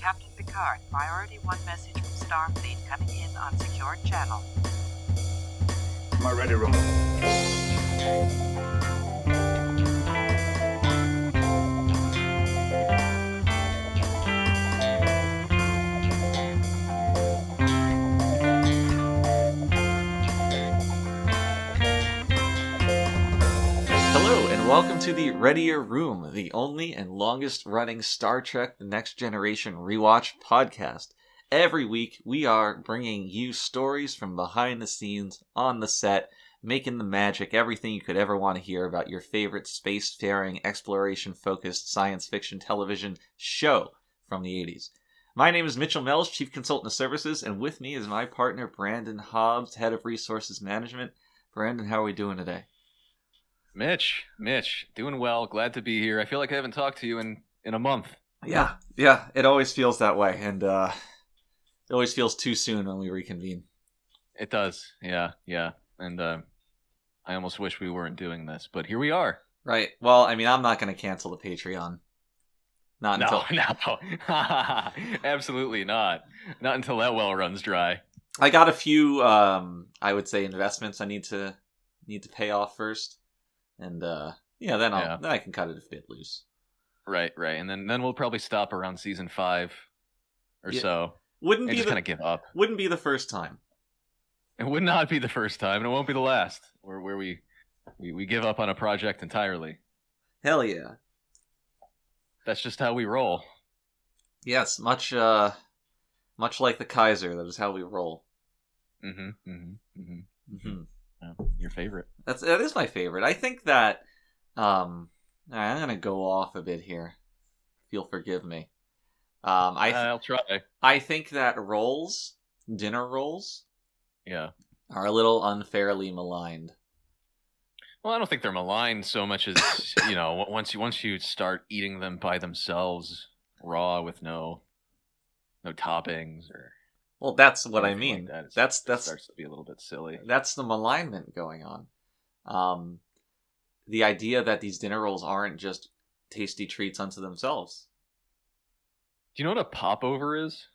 Captain Picard. Priority 1 message from Starfleet coming in on secured channel. My Readier Room. Hello, and welcome to the Readier Room, the only and longest-running Star Trek The Next Generation rewatch podcast. Every week, we are bringing you stories from behind the scenes, on the set, making the magic, everything you could ever want to hear about your favorite spacefaring, exploration-focused science fiction television show from the 80s. My name is Mitchell Mells, Chief Consultant of Services, and with me is my partner, Brandon Hobbs, Head of Resources Management. Brandon, how are we doing today? Mitch, doing well. Glad to be here. I feel like I haven't talked to you in a month. Yeah, it always feels that way, and it always feels too soon when we reconvene. It does, yeah. And I almost wish we weren't doing this, but here we are. Right. Well, I mean, I'm not going to cancel the Patreon. Not until... No. Absolutely not. Not until that well runs dry. I got a few, I would say, investments I need to pay off first. And then I can cut it a bit loose. Right. And then we'll probably stop around season 5 or so. Wouldn't be just kind of give up. Wouldn't be the first time. It would not be the first time, and it won't be the last. Where we give up on a project entirely. Hell yeah. That's just how we roll. Yes, much like the Kaiser, that is how we roll. Your favorite. That is my favorite. I think that I'm gonna go off a bit here. If you'll forgive me. I'll try. I think that dinner rolls, are a little unfairly maligned. Well, I don't think they're maligned so much as once you start eating them by themselves, raw with no toppings or. Well, that's what I mean. Like that starts to be a little bit silly. That's the malignment going on. The idea that these dinner rolls aren't just tasty treats unto themselves. Do you know what a popover is?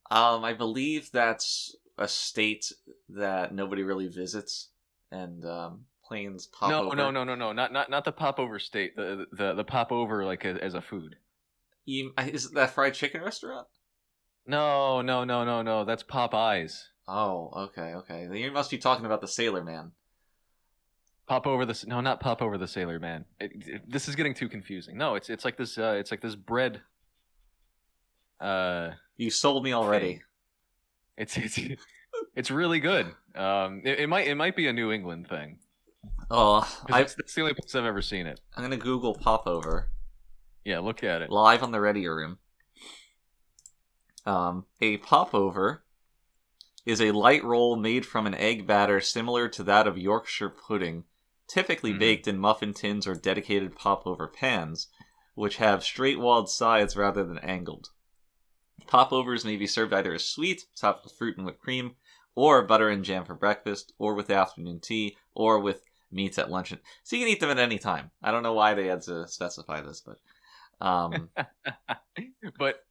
I believe that's a state that nobody really visits, and planes pop over. No, not the popover state. The popover like as a food. Is it that fried chicken restaurant? No. That's Popeyes. Oh, okay. Then you must be talking about the Sailor Man. Not Pop Over the Sailor Man. This is getting too confusing. No, it's like this. It's like this bread. You sold me already. It's really good. It might be a New England thing. Oh, that's the only place I've ever seen it. I'm gonna Google popover. Yeah, look at it live on the Readier Room. A popover is a light roll made from an egg batter similar to that of Yorkshire pudding, typically baked in muffin tins or dedicated popover pans, which have straight-walled sides rather than angled. Popovers may be served either as sweet, topped with fruit and whipped cream, or butter and jam for breakfast, or with afternoon tea, or with meats at luncheon. So you can eat them at any time. I don't know why they had to specify this, but...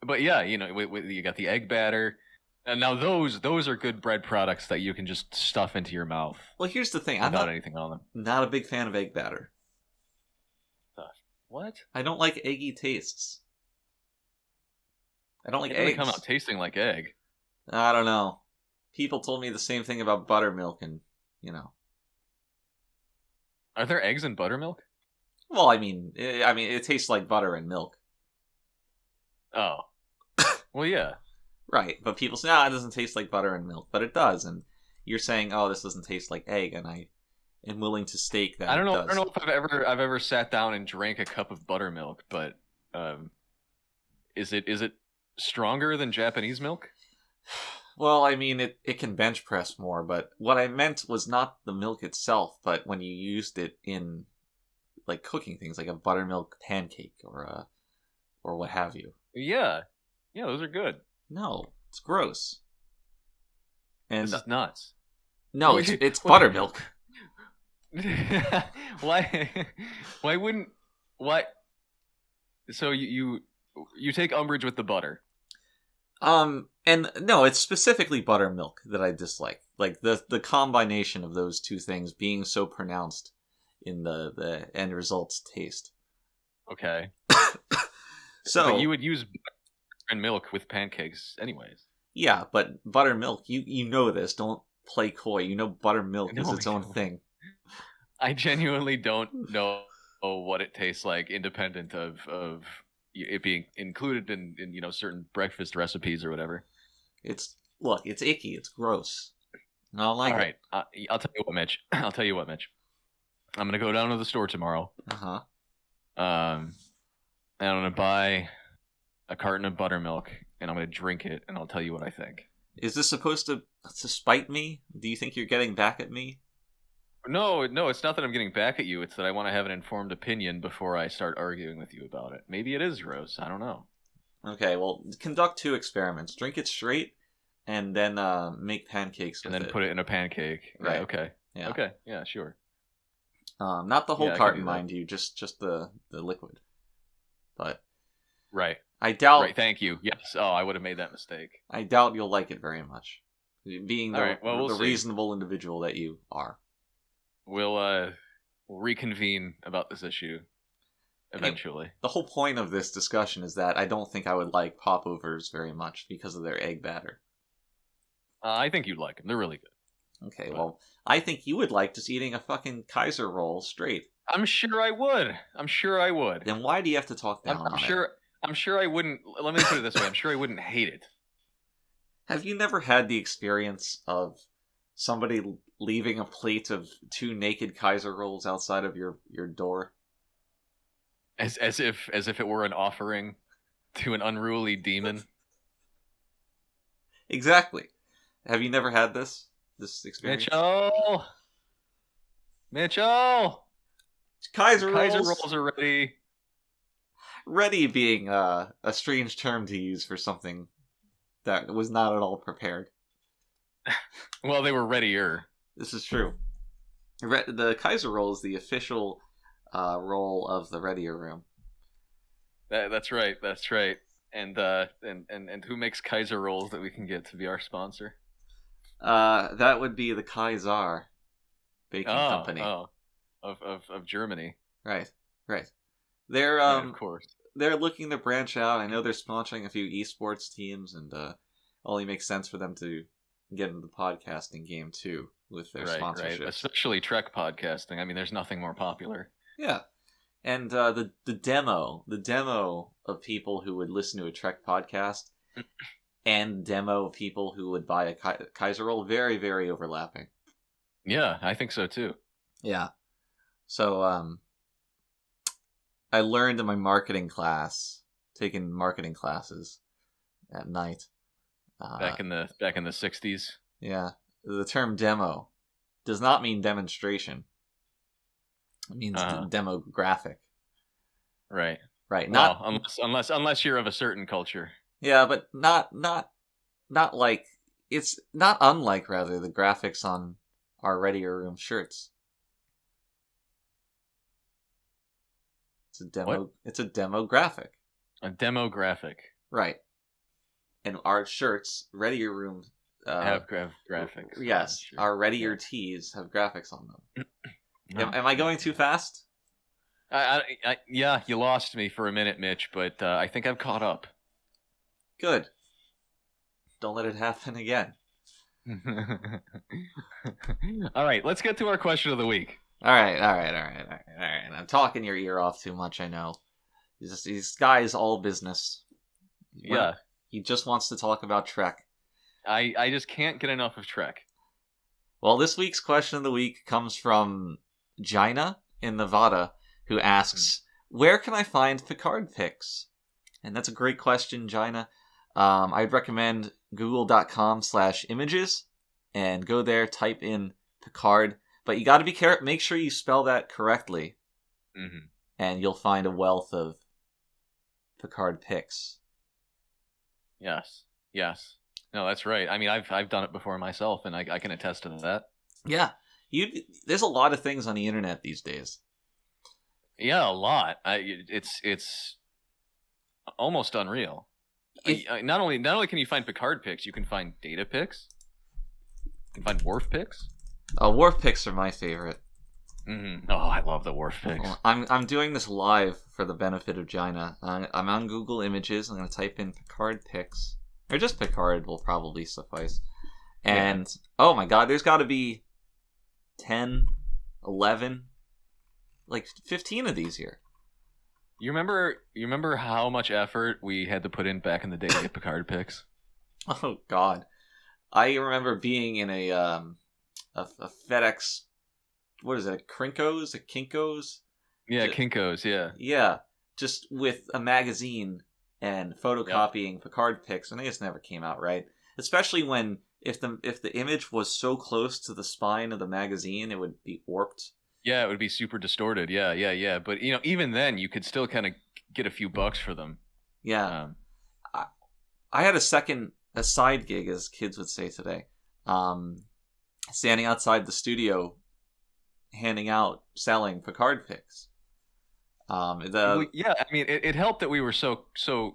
but yeah, you got the egg batter, and now those are good bread products that you can just stuff into your mouth. Well, here's the thing: without anything on them. Not a big fan of egg batter. What? I don't like eggy tastes. I don't like eggs. They come out tasting like egg. I don't know. People told me the same thing about buttermilk, and Are there eggs in buttermilk? Well, I mean, it tastes like butter and milk. Oh. Well, yeah. Right, but people say, it doesn't taste like butter and milk. But it does, and you're saying, this doesn't taste like egg, and I am willing to stake that I don't know if I've ever sat down and drank a cup of buttermilk, but is it stronger than Japanese milk? Well, I mean, it can bench press more, but what I meant was not the milk itself, but when you used it in... like cooking things, like a buttermilk pancake or what have you. Yeah, those are good. No, it's gross. And this is nuts. No, it's buttermilk. Why wouldn't? Why? So you take umbrage with the butter. And no, it's specifically buttermilk that I dislike. Like the combination of those two things being so pronounced in the end results taste. Okay. So but you would use butter and milk with pancakes anyways. yeah, but buttermilk, you know this. Don't play coy. You know buttermilk is No, its I own don't. thing. I genuinely don't know what it tastes like, independent of it being included in certain breakfast recipes or whatever. It's icky. It's gross. I don't like All it. right, I'll tell you what, Mitch. I'll tell you what, Mitch. I'm gonna go down to the store tomorrow. Uh-huh. And I'm gonna buy a carton of buttermilk, and I'm gonna drink it, and I'll tell you what I think. Is this supposed to spite me? Do you think you're getting back at me? No, it's not that I'm getting back at you. It's that I want to have an informed opinion before I start arguing with you about it. Maybe it is gross. I don't know. Okay, well, conduct 2 experiments. Drink it straight, and then make pancakes with And then it. put it in a pancake. Right. Yeah, okay. Yeah. Okay. Yeah, sure. Not the whole Yeah, I can carton, do that. mind you, just the liquid. But Right. I doubt Right. Thank you. Yes. Oh, I would have made that mistake. I doubt you'll like it very much, being the, All right, well, we'll the see. reasonable individual that you are. We'll reconvene about this issue eventually. The whole point of this discussion is that I don't think I would like popovers very much because of their egg batter. I think you'd like them. They're really good. Okay, well, I think you would like just eating a fucking Kaiser roll straight. I'm sure I would. Then why do you have to talk down on it? I'm sure I wouldn't. Let me put it this way. I'm sure I wouldn't hate it. Have you never had the experience of somebody leaving a plate of 2 naked Kaiser rolls outside of your door? As if it were an offering to an unruly demon. Exactly. Have you never had this experience? Mitchell! Kaiser rolls. rolls are ready. Ready being a strange term to use for something that was not at all prepared. Well, they were readier. This is true. The Kaiser roll is the official roll of the Readier Room. That's right. And who makes Kaiser rolls that we can get to be our sponsor? That would be the Kaiser Baking Company. Oh, of Germany. Right. They're Yeah, of course. they're looking to branch out. I know they're sponsoring a few esports teams, and only makes sense for them to get into the podcasting game too with their sponsorships. Right. Especially Trek podcasting. I mean, there's nothing more popular. Yeah, and the demo of people who would listen to a Trek podcast, and demo of people who would buy a Kaiser roll, very, very overlapping. Yeah, I think so too. Yeah. So I learned in my marketing class, taking marketing classes at night. Back in the 60s. Yeah, the term demo does not mean demonstration. It means demographic. Right. Right. Well, unless you're of a certain culture. Yeah, but not like it's not unlike rather the graphics on our Readier Room shirts. It's a demo. What? It's a demographic. A demographic. Right. And our shirts, Readier Room, have graphics. Yes, Sure. our Readier tees have graphics on them. Am I going too fast? Yeah, you lost me for a minute, Mitch, but I think I've caught up. Good. Don't let it happen again. All right, let's get to our question of the week. All right. I'm talking your ear off too much, I know. This guy's all business. Yeah. He just wants to talk about Trek. I just can't get enough of Trek. Well, this week's question of the week comes from Gina in Nevada, who asks, where can I find Picard pics? And that's a great question, Gina. I'd recommend google.com/images and go there, type in Picard. But you got to be careful. Make sure you spell that correctly. Mm-hmm. And you'll find a wealth of Picard pics. Yes. No, that's right. I mean, I've done it before myself, and I can attest to that. Yeah. There's a lot of things on the internet these days. Yeah, a lot. It's almost unreal. not only can you find Picard pics, you can find Data pics. You can find Worf pics. Worf pics are my favorite. Mm-hmm. Oh, I love the Worf pics. I'm doing this live for the benefit of Gina. I'm on Google Images. I'm going to type in Picard pics. Or just Picard will probably suffice. And, oh my god, there's got to be 10, 11, like 15 of these here. You remember how much effort we had to put in back in the day to get Picard pics? Oh god. I remember being in a FedEx, what is it, a Kinko's? Yeah, Kinko's, yeah. Yeah, just with a magazine and photocopying Picard pics, and they just never came out right. Especially when, if the image was so close to the spine of the magazine, it would be warped. Yeah, it would be super distorted. Yeah. But even then, you could still kind of get a few bucks for them. Yeah. I had a side gig, as kids would say today, standing outside the studio, selling Picard pics. It helped that we were so.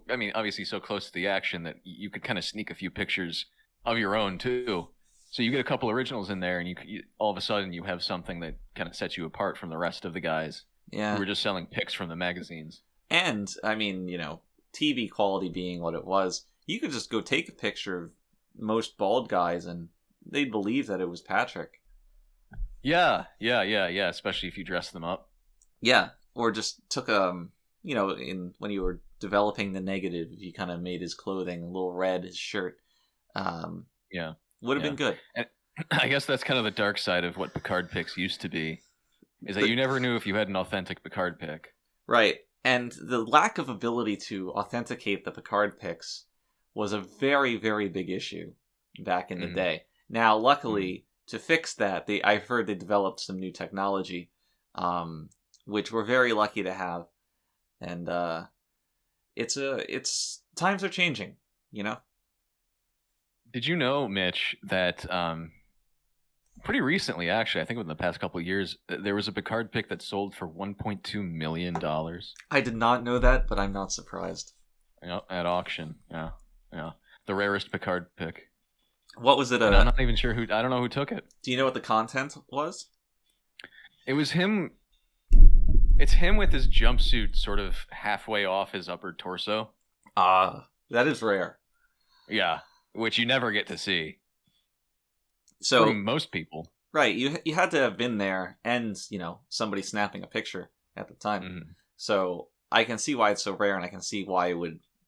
Obviously, so close to the action that you could kind of sneak a few pictures of your own too. So you get a couple originals in there, and you all of a sudden you have something that kind of sets you apart from the rest of the guys who were just selling pics from the magazines. And TV quality being what it was, you could just go take a picture of most bald guys, and they'd believe that it was Patrick. Yeah. Especially if you dress them up. Yeah, or just took when you were developing the negative, you kind of made his clothing a little red, his shirt. Would have been good. And I guess that's kind of the dark side of what Picard pics used to be, is that you never knew if you had an authentic Picard pic. Right. And the lack of ability to authenticate the Picard pics was a very, very big issue back in the day. Now, luckily, to fix that, I've heard they developed some new technology, which we're very lucky to have. And it's times are changing, Did you know, Mitch, that pretty recently, actually, I think within the past couple of years, there was a Picard pic that sold for $1.2 million? I did not know that, but I'm not surprised. At auction, yeah. The rarest Picard pic. What was it? I'm not even sure I don't know who took it. Do you know what the content was? It was him. It's him with his jumpsuit sort of halfway off his upper torso. That is rare. Yeah. Which you never get to see. So from most people. Right, you had to have been there and, somebody snapping a picture at the time. Mm-hmm. So I can see why it's so rare, and I can see why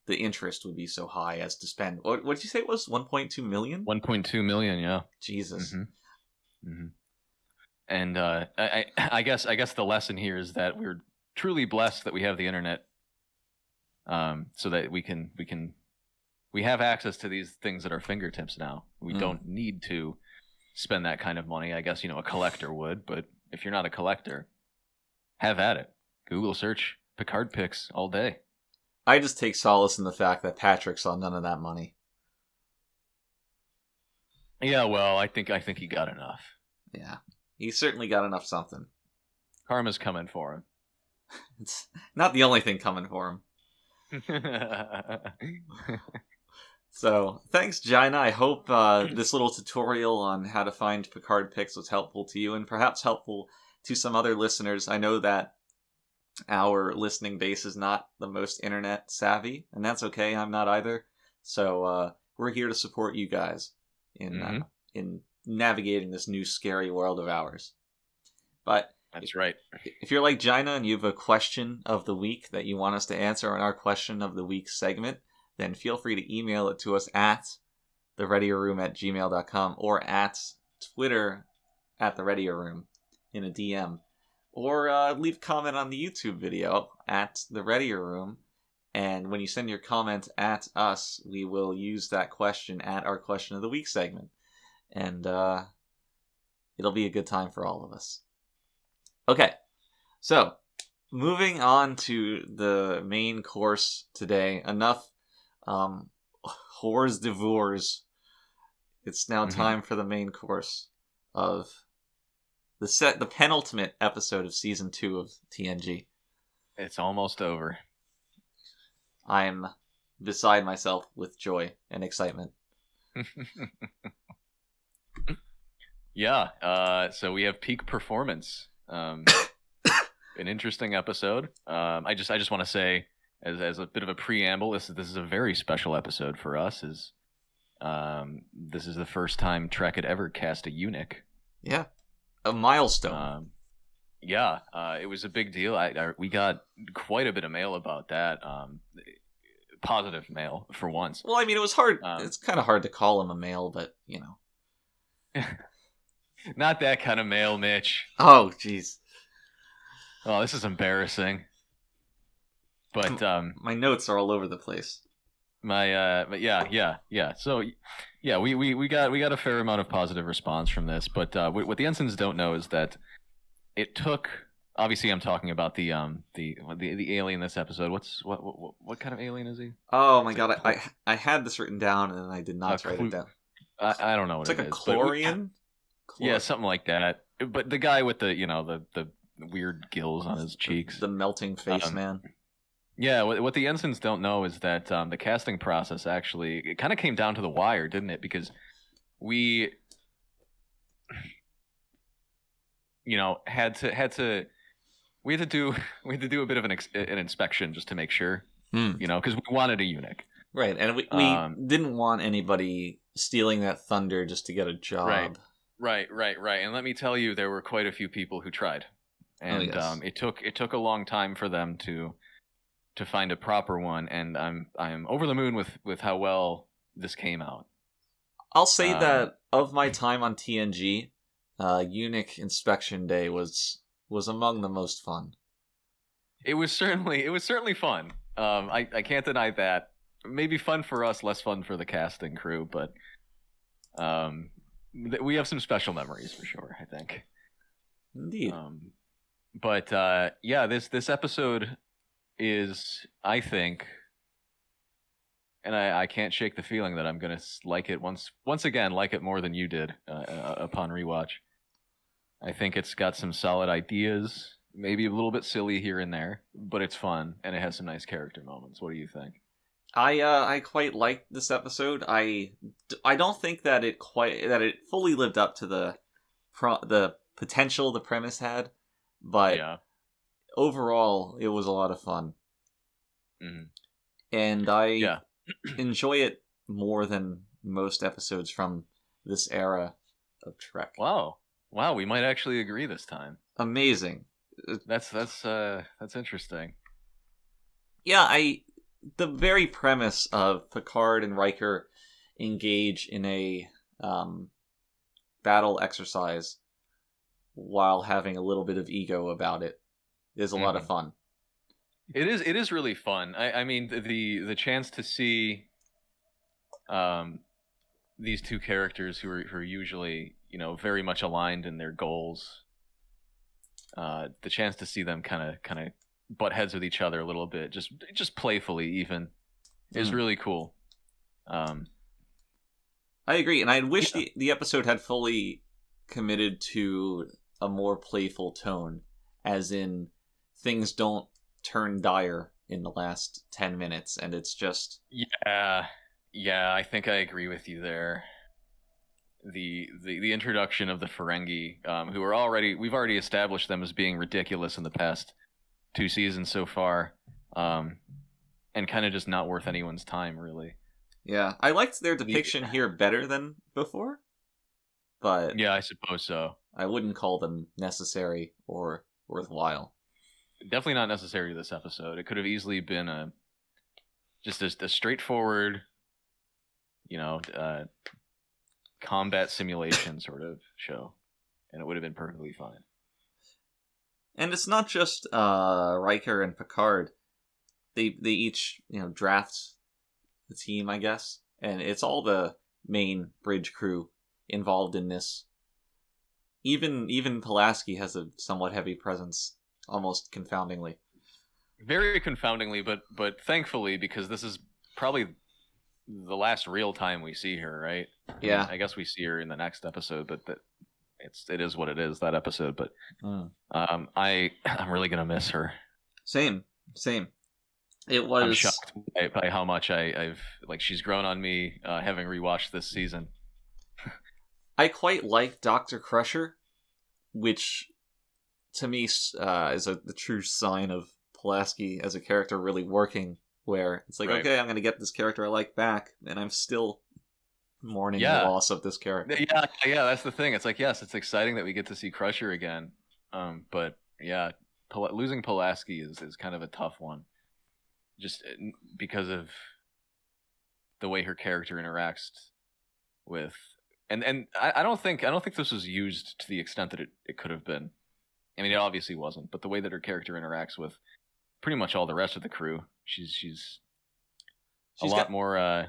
the interest would be so high as to spend. What did you say it was? 1.2 million? 1.2 million, yeah. Jesus. Mm-hmm. Mm-hmm. And I guess the lesson here is that we're truly blessed that we have the internet, so that we have access to these things at our fingertips now. We don't need to spend that kind of money. I guess, a collector would, but if you're not a collector, have at it. Google search Picard pics all day. I just take solace in the fact that Patrick saw none of that money. Yeah, well, I think he got enough. Yeah, he certainly got enough something. Karma's coming for him. It's not the only thing coming for him. So, thanks, Gina. I hope this little tutorial on how to find Picard pics was helpful to you, and perhaps helpful to some other listeners. I know that our listening base is not the most internet savvy, and that's okay. I'm not either. So, we're here to support you guys in navigating this new scary world of ours. But that's right. If you're like Gina and you have a question of the week that you want us to answer in our question of the week segment, then feel free to email it to us at thereadierroom@gmail.com or at Twitter at thereadierroom in a DM. Or leave a comment on the YouTube video at the Readier Room. And when you send your comment at us, we will use that question at our question of the week segment. And it'll be a good time for all of us. Okay, so moving on to the main course today. Enough hors d'oeuvres. It's now time for the main course of the penultimate episode of season 2 of TNG. It's almost over. I'm beside myself with joy and excitement. Yeah. So we have peak performance. An interesting episode. I just want to say, as a bit of a preamble, this is a very special episode for us. This is the first time Trek had ever cast a eunuch. Yeah, a milestone. It was a big deal. We got quite a bit of mail about that. Positive mail for once. Well, I mean, it was hard. It's kind of hard to call him a male, but you know. Not that kind of mail, Mitch. Oh, jeez. Oh, this is embarrassing. But my notes are all over the place. But yeah. So yeah, we got a fair amount of positive response from this. But what the ensigns don't know is that it took. Obviously, I'm talking about the alien this episode. What kind of alien is he? Oh my god, I had this written down and I did not write it down. I don't know what it's it like is. It's like a Chlorian? Yeah, something like that. But the guy with the weird gills on his cheeks. The melting face man. Yeah, what the ensigns don't know is that the casting process actually it kind of came down to the wire, didn't it? Because we had to do a bit of an inspection just to make sure, because we wanted a eunuch. Right, and we didn't want anybody stealing that thunder just to get a job. Right. And let me tell you, there were quite a few people who tried, and it took a long time for them to find a proper one. And I'm over the moon with how well this came out. I'll say that of my time on TNG, eunuch inspection day was among the most fun. It was certainly fun. I can't deny that. Maybe fun for us, less fun for the casting crew, but we have some special memories for sure, I think. Indeed. This episode is, I think, and I can't shake the feeling that I'm going to like it once again, like it more than you did upon rewatch. I think it's got some solid ideas, maybe a little bit silly here and there, but it's fun and it has some nice character moments. What do you think? I quite liked this episode. I don't think that it fully lived up to the potential the premise had, but overall it was a lot of fun. Mm-hmm. And I enjoy it more than most episodes from this era of Trek. Wow, we might actually agree this time. Amazing. That's interesting. Yeah, the very premise of Picard and Riker engage in a battle exercise while having a little bit of ego about it is a lot of fun. It is really fun. I mean, the chance to see these two characters who are usually, very much aligned in their goals. The chance to see them kind of butt heads with each other a little bit, just playfully even, is really cool. I agree, and I wish the episode had fully committed to a more playful tone, as in things don't turn dire in the last 10 minutes, and it's just... Yeah, I think I agree with you there. The introduction of the Ferengi, who are we've already established them as being ridiculous in the past 2 seasons so far, and kind of just not worth anyone's time, really. Yeah, I liked their depiction here better than before, but... Yeah, I suppose so. I wouldn't call them necessary or worthwhile. Definitely not necessary to this episode. It could have easily been just a straightforward, combat simulation sort of show, and it would have been perfectly fine. And it's not just Riker and Picard. They each draft the team, I guess, and it's all the main bridge crew involved in this. Even Pulaski has a somewhat heavy presence, almost confoundingly. Very confoundingly, but thankfully, because this is probably the last real time we see her, right? Yeah. I guess we see her in the next episode, but it is what it is, that episode. But I'm really gonna miss her. Same. It was. I'm shocked by how much I've like she's grown on me having rewatched this season. I quite like Dr. Crusher, which to me is the true sign of Pulaski as a character really working, where it's like, Right. okay, I'm going to get this character I like back, and I'm still mourning the loss of this character. Yeah, that's the thing. It's like, yes, it's exciting that we get to see Crusher again. But yeah, losing Pulaski is kind of a tough one. Just because of the way her character interacts with and I don't think this was used to the extent that it could have been. I mean, it obviously wasn't, but the way that her character interacts with pretty much all the rest of the crew, she's a lot more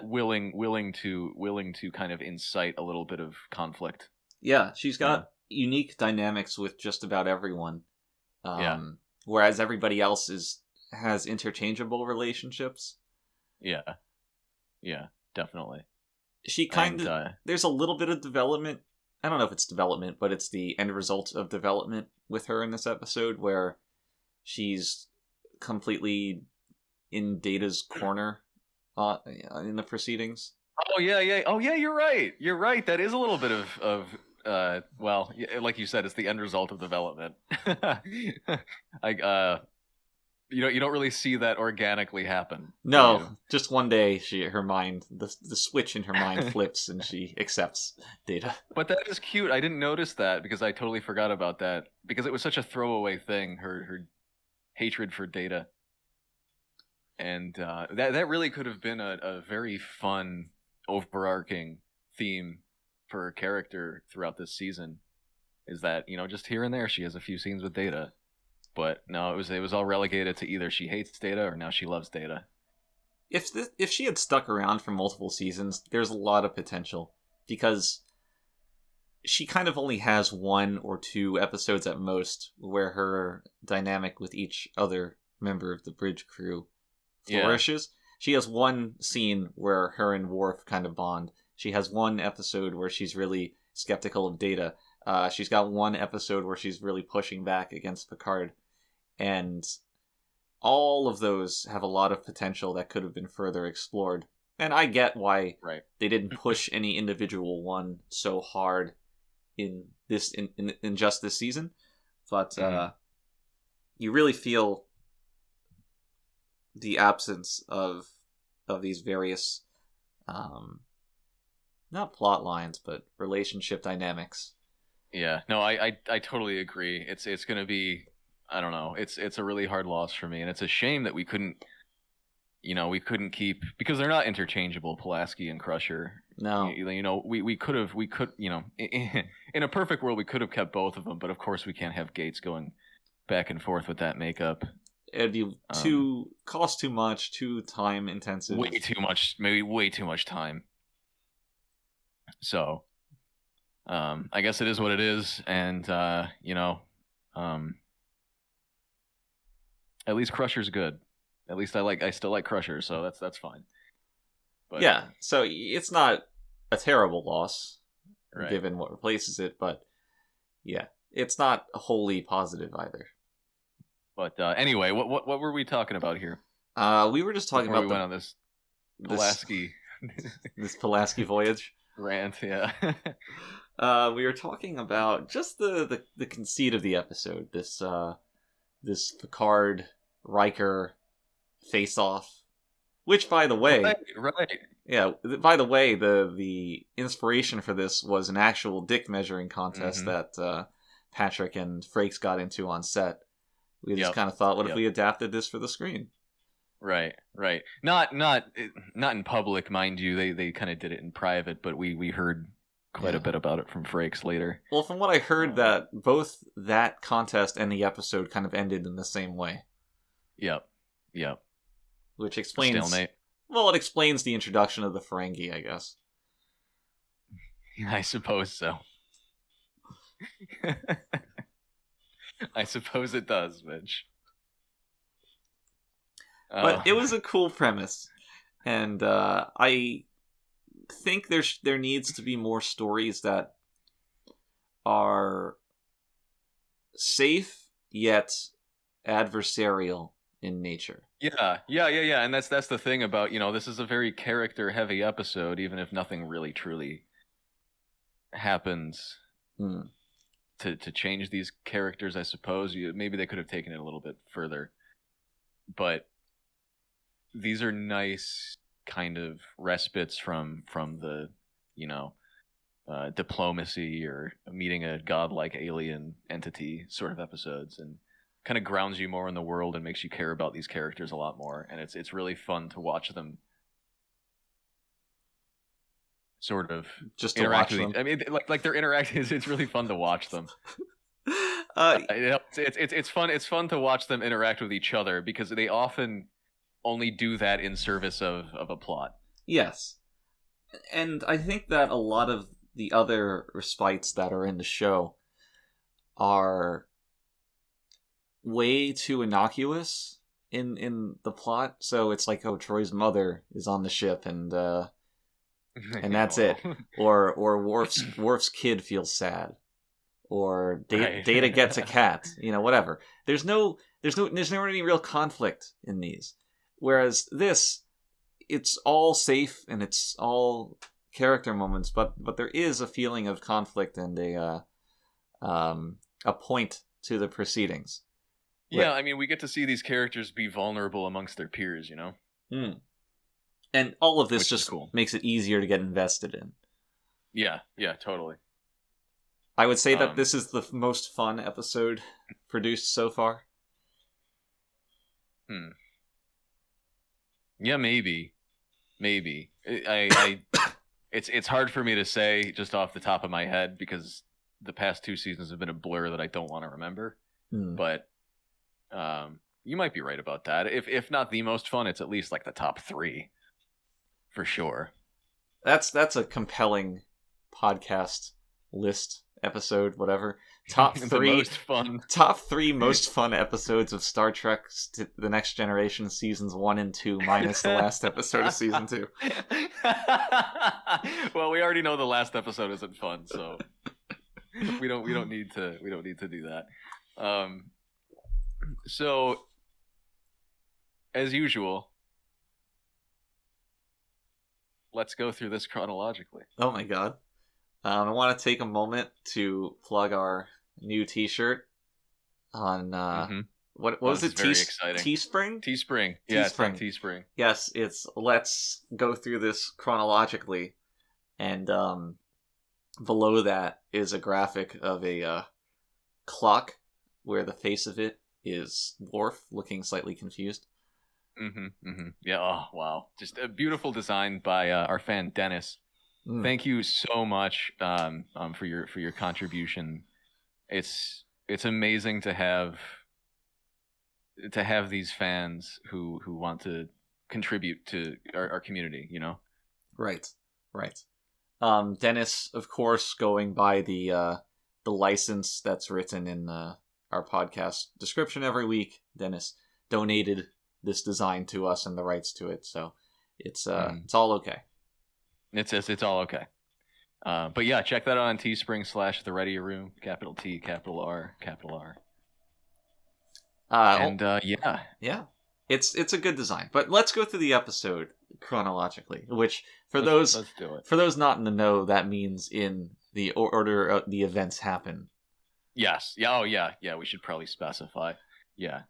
willing to kind of incite a little bit of conflict. Yeah, she's got unique dynamics with just about everyone. Whereas everybody else has interchangeable relationships. Yeah, definitely. She there's a little bit of development. I don't know if it's development, but it's the end result of development with her in this episode, where she's completely in Data's corner in the proceedings. Oh yeah. You're right. That is a little bit of well, like you said, it's the end result of development. You don't really see that organically happen. No, just one day the switch in her mind flips and she accepts Data. But that is cute. I didn't notice that because I totally forgot about that because it was such a throwaway thing. Her hatred for Data, and that really could have been a very fun overarching theme for her character throughout this season. Is that just here and there she has a few scenes with Data. But no, it was all relegated to either she hates Data or now she loves Data. If she had stuck around for multiple seasons, there's a lot of potential because she kind of only has 1 or 2 episodes at most where her dynamic with each other member of the bridge crew flourishes. Yeah. She has 1 scene where her and Worf kind of bond. She has 1 episode where she's really skeptical of Data. She's got 1 episode where she's really pushing back against Picard. And all of those have a lot of potential that could have been further explored. And I get why they didn't push any individual one so hard in just this season. But you really feel the absence of these various not plot lines, but relationship dynamics. Yeah, no, I totally agree. It's going to be, I don't know, it's a really hard loss for me, and it's a shame that we couldn't keep, because they're not interchangeable, Pulaski and Crusher. No, we could in a perfect world we could have kept both of them, but of course we can't have Gates going back and forth with that makeup. It'd be cost too much, too time intensive, way too much time. So. I guess it is what it is, and at least Crusher's good. At least I still like Crusher, so that's fine. But, yeah, so it's not a terrible loss, given what replaces it, but yeah, it's not wholly positive either. But anyway, what were we talking about here? We were just talking about went on this Pulaski this Pulaski voyage rant. Yeah. We were talking about just the conceit of the episode. This Picard Riker face-off, which, by the way, right. Yeah, by the way, the inspiration for this was an actual dick measuring contest that Patrick and Frakes got into on set. We just kind of thought, what if we adapted this for the screen? Right. Not in public, mind you. They kind of did it in private, but we heard quite a bit about it from Frakes later. Well, from what I heard, that both that contest and the episode kind of ended in the same way. Yep. Which explains... Stalemate. Well, it explains the introduction of the Ferengi, I guess. I suppose so. I suppose it does, Mitch. But it was a cool premise. And I think there needs to be more stories that are safe yet adversarial in nature. Yeah, and that's the thing about, this is a very character heavy episode, even if nothing really truly happens to change these characters, I suppose. Maybe they could have taken it a little bit further, but these are nice kind of respites from the diplomacy or meeting a godlike alien entity sort of episodes, and kind of grounds you more in the world and makes you care about these characters a lot more. And it's really fun to watch them sort of just to watch them. I mean, like they're interacting. It's really fun to watch them. It's fun. It's fun to watch them interact with each other, because they often only do that in service of a plot. Yes, and I think that a lot of the other respites that are in the show are way too innocuous in the plot. So it's like, oh, Troy's mother is on the ship, and that's it. Or Worf's kid feels sad, or Data gets a cat. Whatever. There's never any real conflict in these. Whereas this, it's all safe and it's all character moments, but there is a feeling of conflict and a point to the proceedings. Yeah, I mean, we get to see these characters be vulnerable amongst their peers, And all of this just cool. Makes it easier to get invested in. Yeah, totally. I would say that this is the most fun episode produced so far. Yeah, maybe. It's hard for me to say just off the top of my head, because the past 2 seasons have been a blur that I don't want to remember. But you might be right about that. If not the most fun, it's at least like the top 3 for sure. That's a compelling podcast list episode, whatever. Top 3 most fun. Top 3 most fun episodes of Star Trek: The Next Generation seasons 1 and 2 minus the last episode of season 2. Well, we already know the last episode isn't fun, so we don't need to do that. So as usual, let's go through this chronologically. Oh my god. I want to take a moment to plug our new t-shirt on what was it? Teespring? Teespring. Yeah, it's on Teespring. Yes, it's let's go through this chronologically, and below that is a graphic of a clock where the face of it is Worf looking slightly confused. Yeah. Oh wow! Just a beautiful design by our fan Dennis. Thank you so much for your contribution. It's amazing to have these fans who want to contribute to our community. Right. Dennis, of course, going by the license that's written in our podcast description every week. Dennis donated this design to us and the rights to it, so it's all okay. It's all okay. But yeah, check that out on Teespring / the Readier Room, capital T, capital R, capital R. Yeah, it's a good design. But let's go through the episode chronologically, which let's do it. For those not in the know, that means in the order the events happen. Yes. Yeah. Oh yeah. Yeah. We should probably specify. Yeah.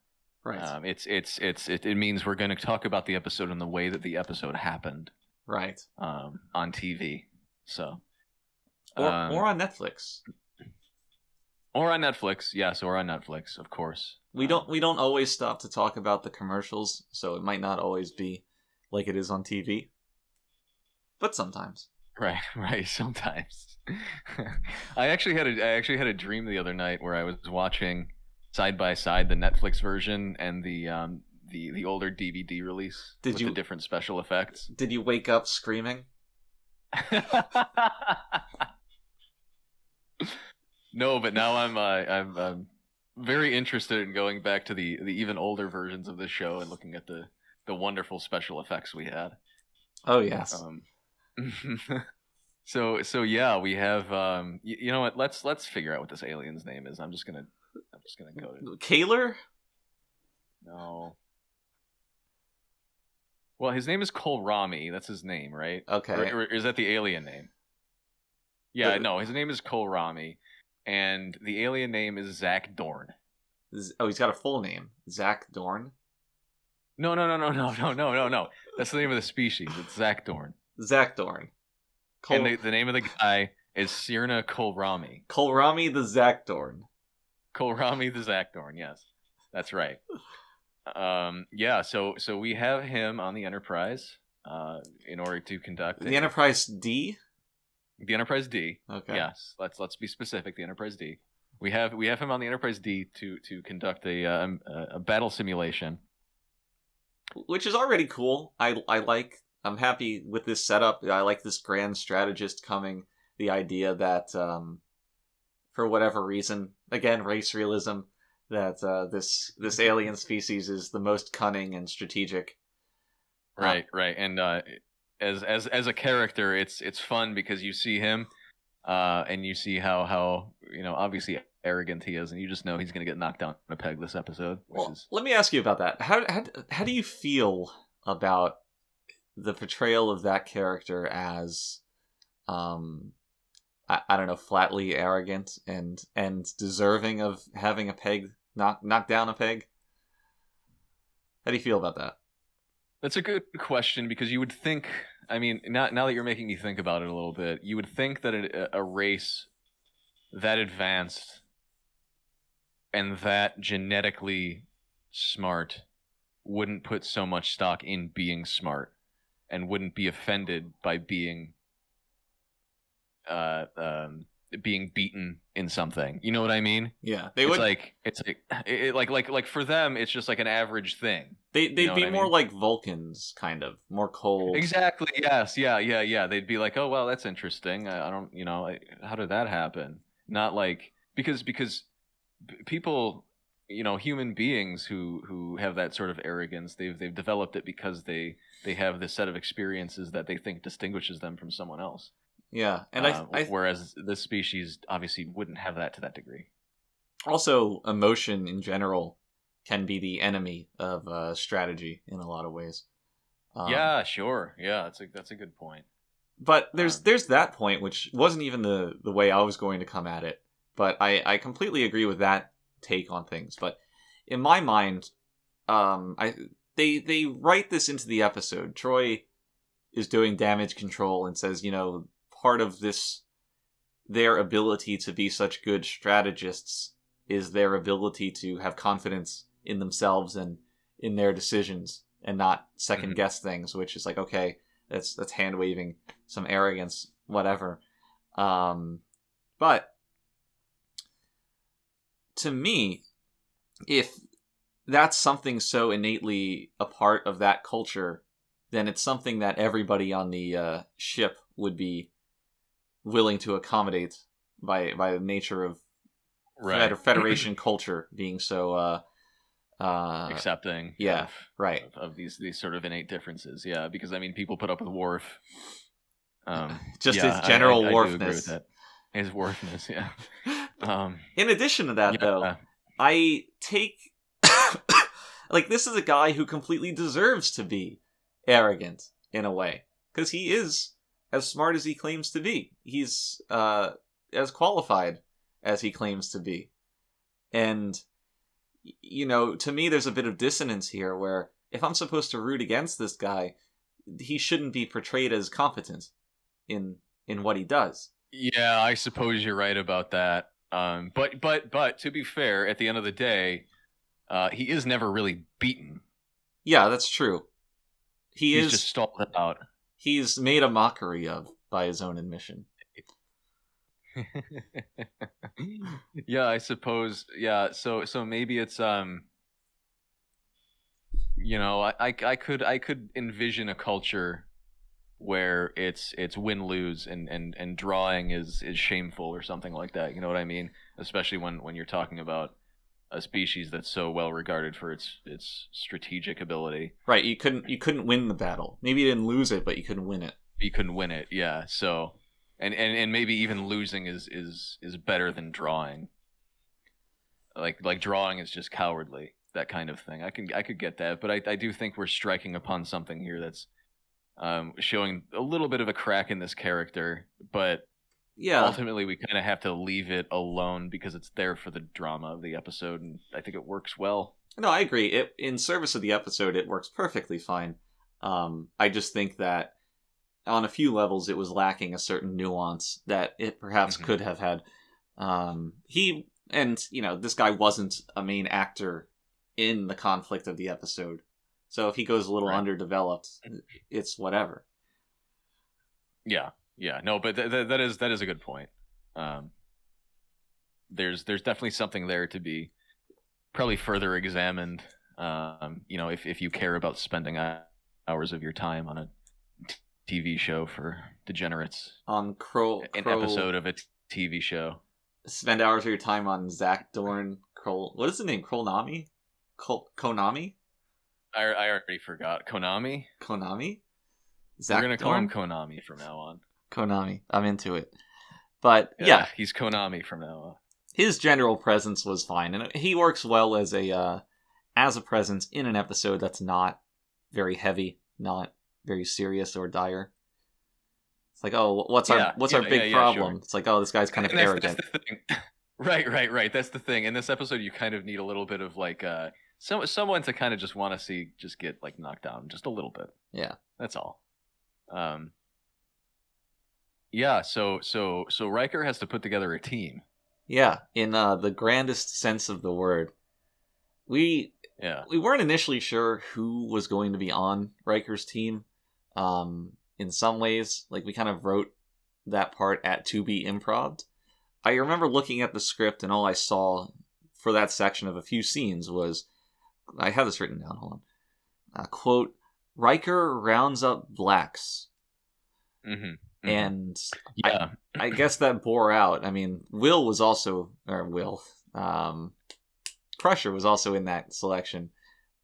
Right. It means we're going to talk about the episode in the way that the episode happened. Right. On TV. So. Or on Netflix. Or on Netflix, yes, or on Netflix, of course. We don't always stop to talk about the commercials, so it might not always be like it is on TV. But sometimes. Right, sometimes. I actually had a dream the other night where I was watching side by side the Netflix version and the older DVD release with the different special effects. Did you wake up screaming? No, but now I'm very interested in going back to the even older versions of this show and looking at the wonderful special effects we had. Oh yes. So yeah, we have you know what? Let's figure out what this alien's name is. I'm just gonna go to Kaler? No. Well, his name is Kohlrami. That's his name, right? Okay. Or is that the alien name? Yeah, no, his name is Kohlrami, and the alien name is Zach Dorn. Oh, he's got a full name. Zach Dorn? No. That's the name of the species. It's Zach Dorn. Zach Dorn. And the name of the guy is Sirna Kohlrami. Kohlrami the Zach Dorn. Kohlrami the Zach Dorn, yes. That's right. Yeah, so we have him on the Enterprise in order to conduct the Enterprise D? The Enterprise D. Okay. Yes, let's be specific, the Enterprise D. We have him on the Enterprise D to conduct a battle simulation. Which is already cool. I'm happy with this setup. I like this grand strategist coming. The idea that, for whatever reason, again, race realism, that this alien species is the most cunning and strategic. Right. And as a character, it's fun because you see him, and you see how obviously arrogant he is, and you just know he's going to get knocked down a peg this episode. Let me ask you about that. How do you feel about the portrayal of that character as, I don't know, flatly arrogant and deserving of having a peg knock down a peg? How do you feel about that? That's a good question, because you would think, I mean, now that you're making me think about it a little bit, you would think that a race that advanced and that genetically smart wouldn't put so much stock in being smart and wouldn't be offended by being beaten in something. You know what I mean? Yeah, It's like for them, it's just like an average thing. They'd be more like Vulcans, kind of more cold. Exactly. Yes. Yeah. They'd be like, oh well, that's interesting. I don't, how did that happen? Not like because people, human beings who have that sort of arrogance, they've developed it because they have this set of experiences that they think distinguishes them from someone else. Yeah, and whereas this species obviously wouldn't have that to that degree. Also, emotion in general can be the enemy of strategy in a lot of ways. Yeah, sure. Yeah, that's a good point. But there's that point, which wasn't even the way I was going to come at it. But I completely agree with that take on things. But in my mind, they write this into the episode. Troy is doing damage control and says, part of their ability to be such good strategists is their ability to have confidence in themselves and in their decisions and not second guess things, which is like, okay, that's hand waving, some arrogance, whatever. But to me, if that's something so innately a part of that culture, then it's something that everybody on the ship would be willing to accommodate by the nature of Federation culture being so accepting. Yeah, of these sort of innate differences. Yeah, because I mean, people put up with Worf. Just his general I do agree Worfness. with that. His Worfness, yeah. In addition to that, though, I take like this is a guy who completely deserves to be arrogant in a way, because he is as smart as he claims to be. He's as qualified as he claims to be. And, to me, there's a bit of dissonance here where if I'm supposed to root against this guy, he shouldn't be portrayed as competent in what he does. Yeah, I suppose you're right about that. But to be fair, at the end of the day, he is never really beaten. Yeah, that's true. He's just stalled it out. He's made a mockery of by his own admission. Yeah, I suppose. Yeah, so maybe it's I could envision a culture where it's win-lose and drawing is shameful or something like that. You know what I mean? Especially when you're talking about a species that's so well regarded for its strategic ability. Right, you couldn't win the battle. Maybe you didn't lose it, but you couldn't win it. You couldn't win it, yeah. So and maybe even losing is better than drawing. Like drawing is just cowardly. that kind of thing. I could get that, but I do think we're striking upon something here that's showing a little bit of a crack in this character, but ultimately we kind of have to leave it alone because it's there for the drama of the episode, and I think it works well. No, I agree. In service of the episode, it works perfectly fine. I just think that on a few levels, it was lacking a certain nuance that it perhaps could have had. This guy wasn't a main actor in the conflict of the episode. So if he goes a little underdeveloped, it's whatever. Yeah. No, but that is a good point. There's definitely something there to be probably further examined. If you care about spending hours of your time on a TV show for degenerates, on an episode of a TV show. Spend hours of your time on Zach Dorn. What is the name? Konami? Konami? I already forgot. Konami? Zach We're going to call Dorn? him Konami from now on. Konami. I'm into it. But, yeah. He's Konami from now on. His general presence was fine, and he works well as a presence in an episode that's not very heavy, not very serious or dire. It's like, oh, what's our big problem? Sure. It's like, oh, this guy's kind of arrogant. That's the thing. Right. That's the thing. In this episode, you kind of need a little bit of like someone to kind of just want to see just get like knocked down just a little bit. Yeah, that's all. So Riker has to put together a team. Yeah, in the grandest sense of the word. We weren't initially sure who was going to be on Riker's team. In some ways, like we kind of wrote that part at to be improv'd. I remember looking at the script and all I saw for that section of a few scenes was, I have this written down, hold on. Quote, Riker rounds up blacks. And I guess that bore out. I mean, Crusher was also in that selection.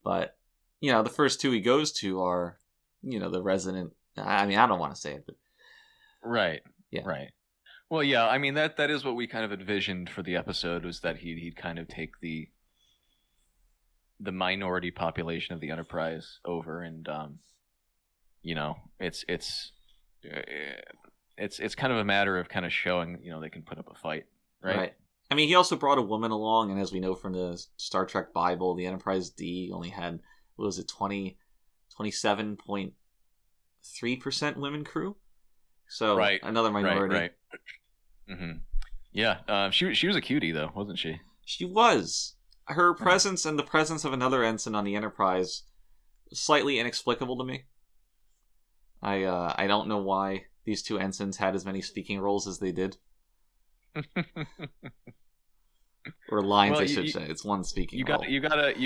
But, the first two he goes to are, the resident. I mean, I don't want to say it, but. Right. Yeah. Right. Well, yeah, I mean, that is what we kind of envisioned for the episode, was that he'd kind of take the minority population of the Enterprise over, and, it's kind of a matter of kind of showing, they can put up a fight, right? I mean, he also brought a woman along, and as we know from the Star Trek Bible, the Enterprise D only had, 27.3% women crew? So, another minority. Right. Yeah, she was a cutie, though, wasn't she? She was. Her presence and the presence of another ensign on the Enterprise, slightly inexplicable to me. I don't know why these two ensigns had as many speaking roles as they did. Or lines, I should say. It's one speaking role. You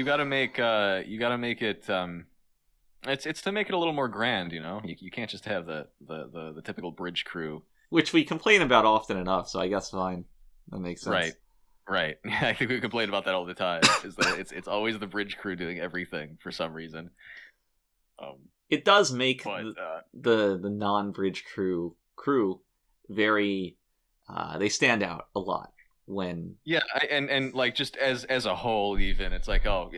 gotta make it. It's to make it a little more grand, You can't just have the typical bridge crew, which we complain about often enough. So I guess fine, that makes sense. Right. I think we complain about that all the time. Is that it's always the bridge crew doing everything for some reason. It does make the non-bridge crew very. They stand out a lot when. Yeah, and like just as a whole, even it's like, oh,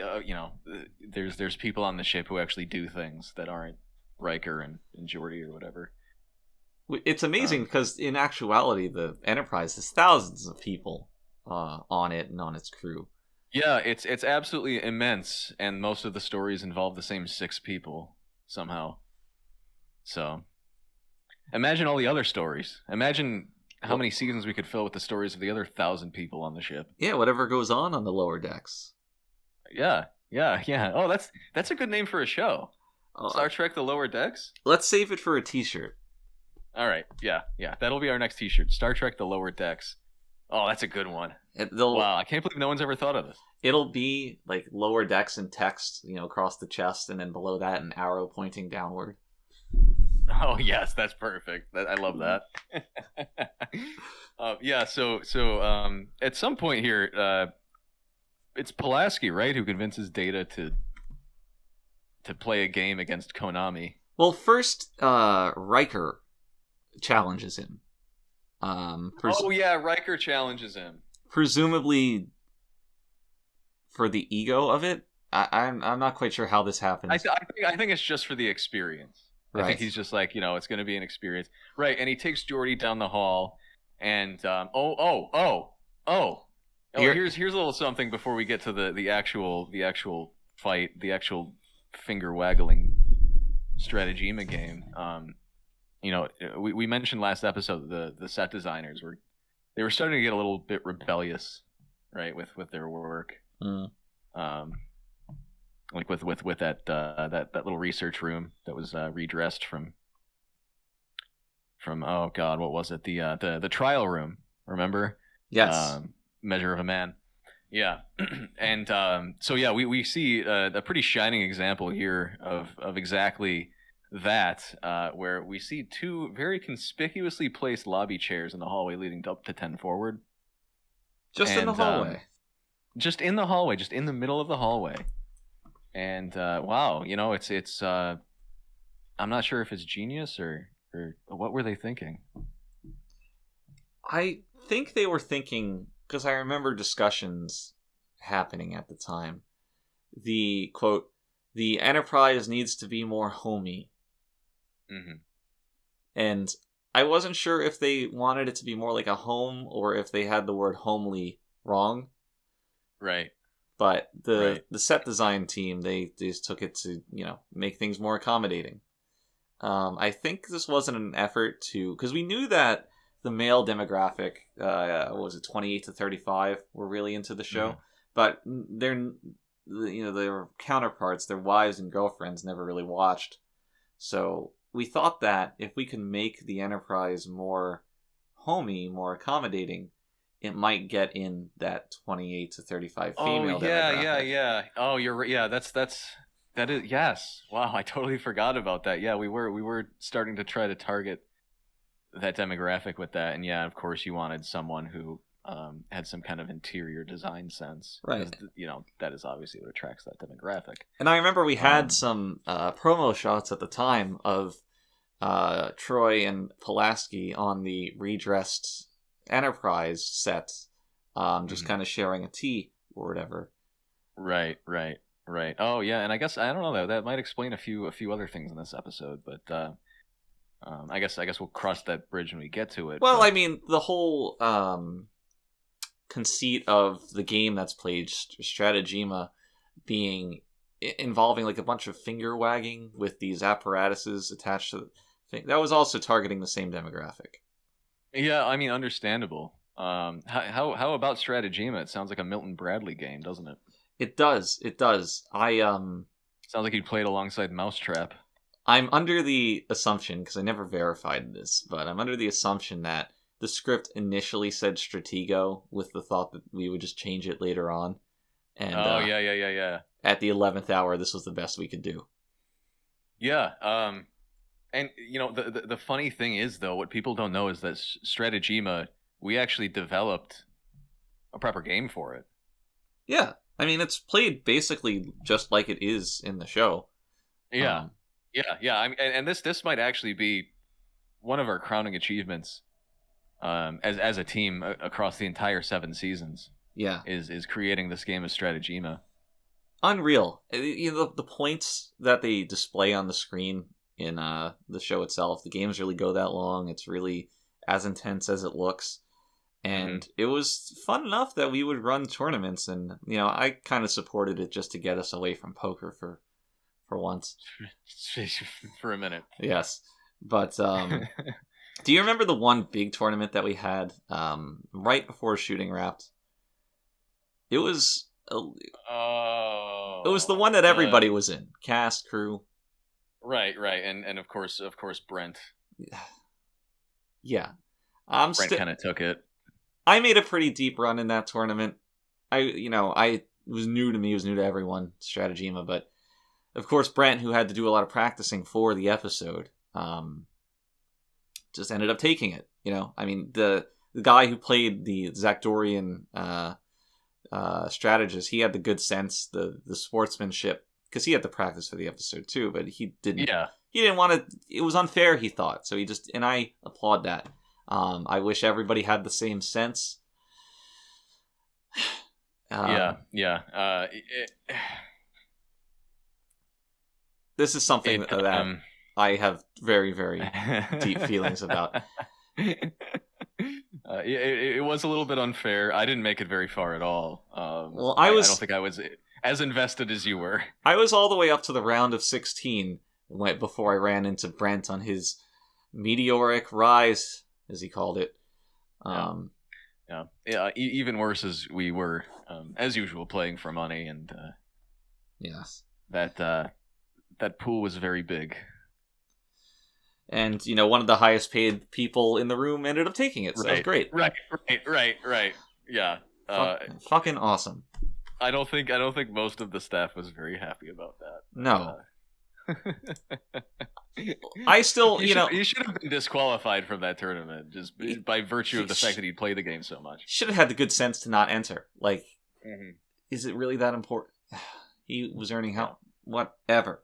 there's people on the ship who actually do things that aren't Riker and Geordi or whatever. It's amazing because in actuality, the Enterprise has thousands of people on it and on its crew. Yeah, it's absolutely immense, and most of the stories involve the same 6 people somehow. So, imagine all the other stories. Imagine how many seasons we could fill with the stories of the other 1,000 people on the ship. Yeah, whatever goes on the lower decks. Yeah. Oh, that's a good name for a show. Star Trek: The Lower Decks. Let's save it for a T-shirt. All right. Yeah. That'll be our next T-shirt. Star Trek: The Lower Decks. Oh, that's a good one. Wow, I can't believe no one's ever thought of this. It'll be like lower decks in text, across the chest, and then below that an arrow pointing downward. Oh yes, that's perfect. I love that. So at some point here, it's Pulaski, right, who convinces Data to play a game against Konami. Well, first, Riker challenges him. Riker challenges him. Presumably for the ego of it. I'm not quite sure how this happens. I think it's just for the experience. Right. I think he's just like, it's going to be an experience, right? And he takes Geordi down the hall, and here's a little something before we get to the actual fight, the actual finger waggling stratagema game. We mentioned last episode the set designers were starting to get a little bit rebellious, right, with their work. Like with that little research room that was redressed from oh god, what was it, the trial room, remember? Yes. Measure of a Man. Yeah. And so yeah, we see a pretty shining example here of exactly that, where we see two very conspicuously placed lobby chairs in the hallway leading up to 10 forward. In the hallway. Just in the hallway, just in the middle of the hallway. And wow, it's I'm not sure if it's genius or what were they thinking? I think they were thinking, because I remember discussions happening at the time. The quote, "The Enterprise needs to be more homey." Mm-hmm. And I wasn't sure if they wanted it to be more like a home or if they had the word homely wrong. Right. But the set design team, they just took it to, make things more accommodating. I think this wasn't an effort to, because we knew that the male demographic, what was it, 28 to 35, were really into the show. Mm-hmm. But their counterparts, their wives and girlfriends, never really watched. So we thought that if we can make the Enterprise more homey, more accommodating, it might get in that 28 to 35 female demographic. Yeah. Oh, you're right. Yeah, that is, yes. Wow, I totally forgot about that. Yeah, we were starting to try to target that demographic with that, and yeah, of course, you wanted someone who had some kind of interior design sense, right? That is obviously what attracts that demographic. And I remember we had some promo shots at the time of Troy and Pulaski on the redressed Enterprise set, just kind of sharing a tea or whatever. Right. Oh yeah, and I guess I don't know that might explain a few other things in this episode, but I guess we'll cross that bridge when we get to it. Well, I mean, the whole conceit of the game that's played, Stratagema, involving like a bunch of finger wagging with these apparatuses attached to the thing, that was also targeting the same demographic. Yeah, I mean, understandable. How about Stratagema? It sounds like a Milton Bradley game, doesn't it? It does. Sounds like he played alongside Mousetrap. I'm under the assumption, because I never verified this, but I'm under the assumption that the script initially said Stratego with the thought that we would just change it later on. And yeah. At the 11th hour, this was the best we could do. Yeah. And the funny thing is, though, what people don't know is that Stratagema, we actually developed a proper game for it. Yeah, I mean, it's played basically just like it is in the show. Yeah, yeah. I mean, and this might actually be one of our crowning achievements, as a team across the entire 7 seasons. Yeah, is creating this game of Stratagema. Unreal. The points that they display on the screen in the show itself, the games really go that long. It's really as intense as it looks. And it was fun enough that we would run tournaments, and I kind of supported it just to get us away from poker for once. For a minute. Yes. But do you remember the one big tournament that we had right before shooting wrapped? It was it was the one that everybody was in. Cast, crew. Right. And of course Brent. Yeah. Brent kind of took it. I made a pretty deep run in that tournament. I was new to me, it was new to everyone, Stratagema, but of course Brent, who had to do a lot of practicing for the episode, just ended up taking it. I mean, the guy who played the Zachdorian strategist, he had the good sense, the sportsmanship, because he had to practice for the episode too, but he didn't. Yeah. He didn't want to. It was unfair, he thought. So and I applaud that. I wish everybody had the same sense. this is something that I have very, very deep feelings about. It was a little bit unfair. I didn't make it very far at all. Well, I don't think I was as invested as you were. I was all the way up to the round of 16 before I ran into Brent on his meteoric rise, as he called it. Even worse as we were, as usual, playing for money, and yes, that pool was very big. And, one of the highest paid people in the room ended up taking it, so that was great. Right. Yeah. Fucking awesome. I don't think most of the staff was very happy about that. No. I still, he should have been disqualified from that tournament just by virtue of the fact that he played the game so much. Should have had the good sense to not enter. Like, mm-hmm. Is it really that important? He was earning how? Whatever.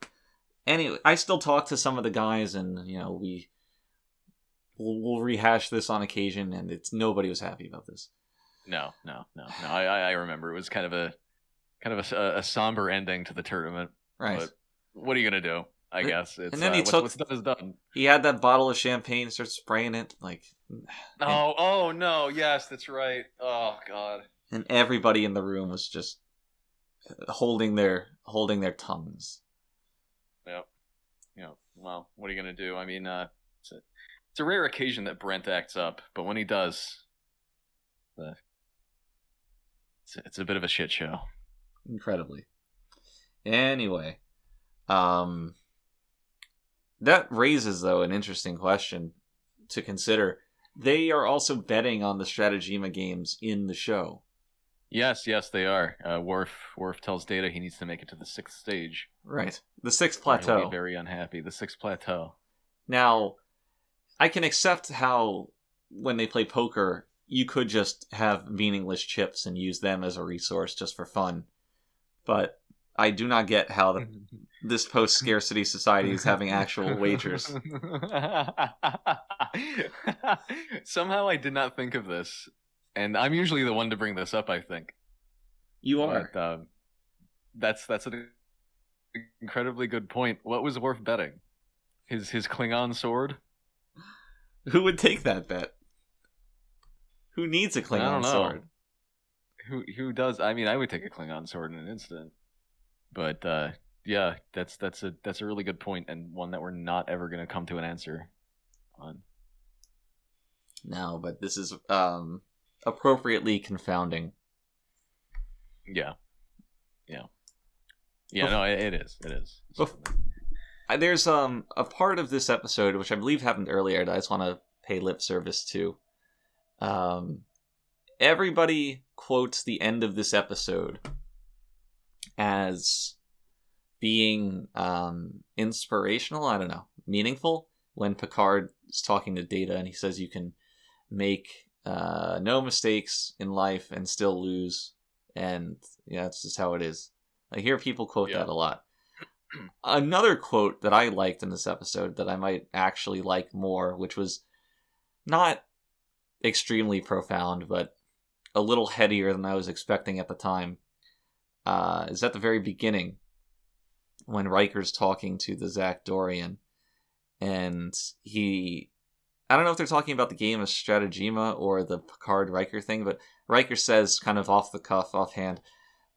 Anyway, I still talk to some of the guys, and we'll rehash this on occasion, and nobody was happy about this. No. I remember it was kind of a somber ending to the tournament. Right. But what are you gonna do? I guess it's. And then what's done is done. He had that bottle of champagne, started spraying it like. Oh no! Yes, that's right. Oh God. And everybody in the room was just holding their tongues. Yep. Well, what are you gonna do? I mean, it's a rare occasion that Brent acts up, but when he does, it's a bit of a shit show. Incredibly. Anyway, that raises, though, an interesting question to consider. They are also betting on the Stratagema games in the show. Yes, they are. Worf tells Data he needs to make it to the 6th stage. Right. The 6th plateau. He'll be very unhappy. The 6th plateau. Now, I can accept how, when they play poker, you could just have meaningless chips and use them as a resource just for fun. But I do not get how this post-scarcity society is having actual wagers. Somehow I did not think of this. And I'm usually the one to bring this up, I think. You are. But, that's an incredibly good point. What was Worf betting? His Klingon sword? Who would take that bet? Who needs a Klingon sword? Who does? I mean, I would take a Klingon sword in an instant. But yeah, that's a really good point, and one that we're not ever going to come to an answer on. No, but this is appropriately confounding. Yeah. No, it is. There's a part of this episode which I believe happened earlier that I just want to pay lip service to. Everybody quotes the end of this episode as being inspirational, I don't know, meaningful, when Picard is talking to Data and he says you can make no mistakes in life and still lose, and that's just how it is. I hear people quote that a lot. Another quote that I liked in this episode that I might actually like more, which was not extremely profound, but a little headier than I was expecting at the time, is at the very beginning when Riker's talking to the Zach Dorian, and I don't know if they're talking about the game of Stratagema or the Picard-Riker thing, but Riker says, kind of off the cuff, offhand,